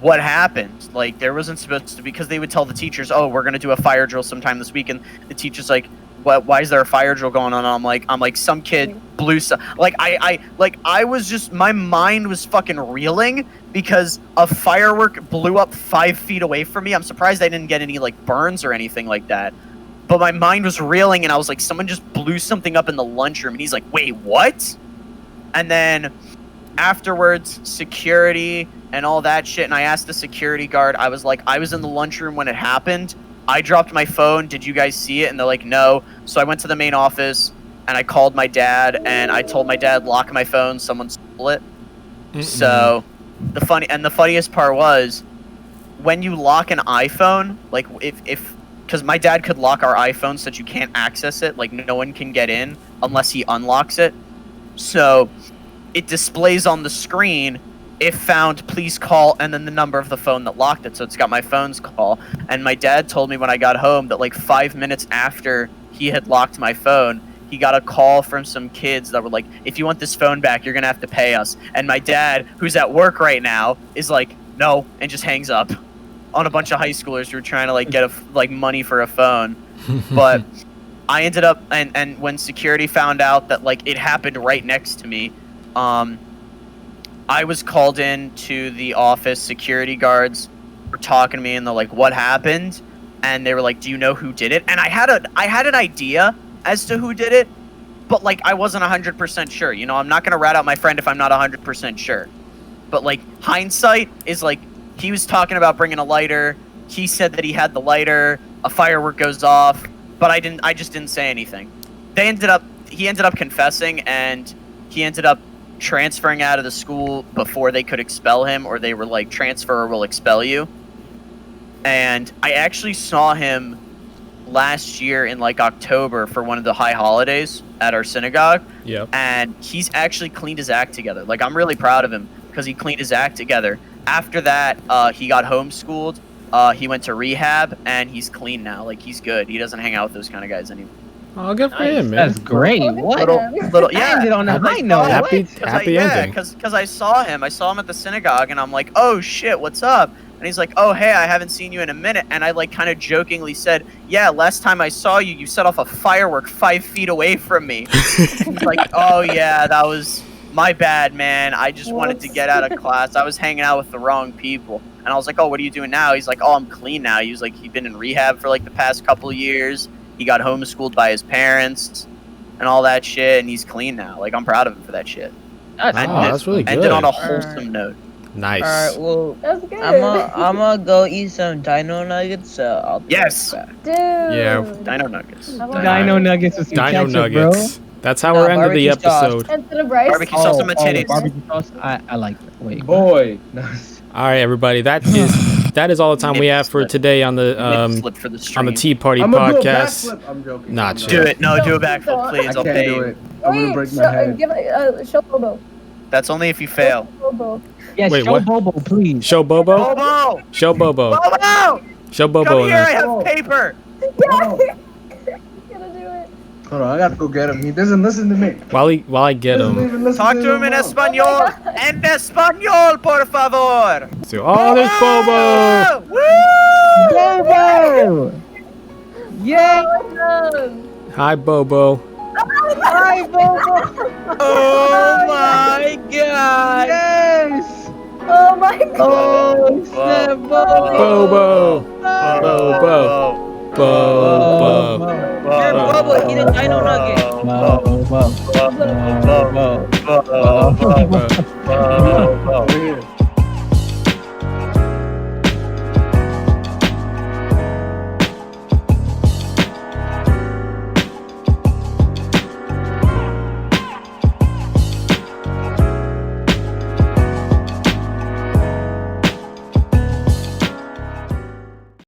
what happened? Like there wasn't supposed to be, because they would tell the teachers, oh, we're gonna do a fire drill sometime this week, and the teacher's like, what, why is there a fire drill going on? And I'm like some kid blew some, I was just, my mind was fucking reeling because a firework blew up 5 feet away from me. I'm surprised I didn't get any like burns or anything like that, but my mind was reeling, and I was like, someone just blew something up in the lunchroom. And he's like, wait, what? And then afterwards, security and all that shit, and I asked the security guard, I was like, I was in the lunchroom when it happened. I dropped my phone. Did you guys see it? And they're like, no. So I went to the main office and I called my dad, and I told my dad, lock my phone, someone stole it. So the funniest part was, when you lock an iPhone, like if because my dad could lock our iPhone so that you can't access it, like no one can get in unless he unlocks it. So it displays on the screen, if found, please call, and then the number of the phone that locked it. So it's got my phone's call. And my dad told me when I got home that like 5 minutes after he had locked my phone, he got a call from some kids that were like, if you want this phone back, you're gonna have to pay us. And my dad, who's at work right now, is like, no, and just hangs up on a bunch of high schoolers who were trying to like get money for a phone. But I ended up, and when security found out that like it happened right next to me, I was called in to the office. Security guards were talking to me, and they're like, what happened? And they were like, do you know who did it? And I had an idea as to who did it, but like I wasn't 100% sure. You know, I'm not gonna rat out my friend if I'm not 100% sure. But like hindsight is like, he was talking about bringing a lighter. He said that he had the lighter. A firework goes off, but I just didn't say anything. He ended up confessing, and he ended up transferring out of the school before they could expel him, or they were like, transfer or we'll expel you. And I actually saw him last year in like October for one of the high holidays at our synagogue. Yep. And he's actually cleaned his act together. Like, I'm really proud of him because he cleaned his act together. After that, he got homeschooled. He went to rehab, and he's clean now. Like, he's good. He doesn't hang out with those kind of guys anymore. Oh, good for him, man. That's great. What? Yeah. Ended on a high note. Happy Yeah, ending. because I saw him at the synagogue, and I'm like, oh shit, what's up? And he's like, oh hey, I haven't seen you in a minute. And I like kind of jokingly said, yeah, last time I saw you, you set off a firework 5 feet away from me. He's like, oh yeah, that was my bad, man. I just wanted to get out of class. I was hanging out with the wrong people. And I was like, oh, what are you doing now? He's like, oh, I'm clean now. He was like, he'd been in rehab for like the past couple of years. He got homeschooled by his parents and all that shit, and he's clean now. Like, I'm proud of him for that shit. That's really good. Ended on a wholesome note. Nice. Alright, well, That's good. I'm gonna go eat some dino nuggets, so I'll be Yes. right back. Dude. Yeah. Dino nuggets. I want Dino nuggets with some Dino ketchup, nuggets. bro. That's how we're ending the barbecue sauce. episode. Instead of rice. Barbecue sauce on my titties. Barbecue sauce. I like that. Wait. Boy. All right, everybody. That is all the time we have for today on the Slip for the on the stream. Tea Party I'm gonna do a podcast. backflip. I'm joking. Not I'm sure. Do joking. it. No, do a backflip, please. I I'll can't pay do you. it. I'm gonna break my head. Show Bobo. That's only if you fail. Bobo. Yes, Wait, show what? Bobo, please. Show Bobo. Bobo! Show Bobo. Bobo! Show Bobo. Come in here, I there. have paper. Gotta do it. Hold on, I gotta go get him. He doesn't listen to me. While I get Doesn't him. even listen Talk to him in his mom. Espanol. En Espanol, por favor. So, oh, there's Bobo. Woo! Bobo! Yeah! Hi, Bobo. Hi, Bobo! Oh my god! Yes! Oh my god. Oh, snap, Bobo! Bobo. Bobo. Bobo. Here, Bubba, eat a dino nugget. Bobo! Bobo! Bobo! Bobo.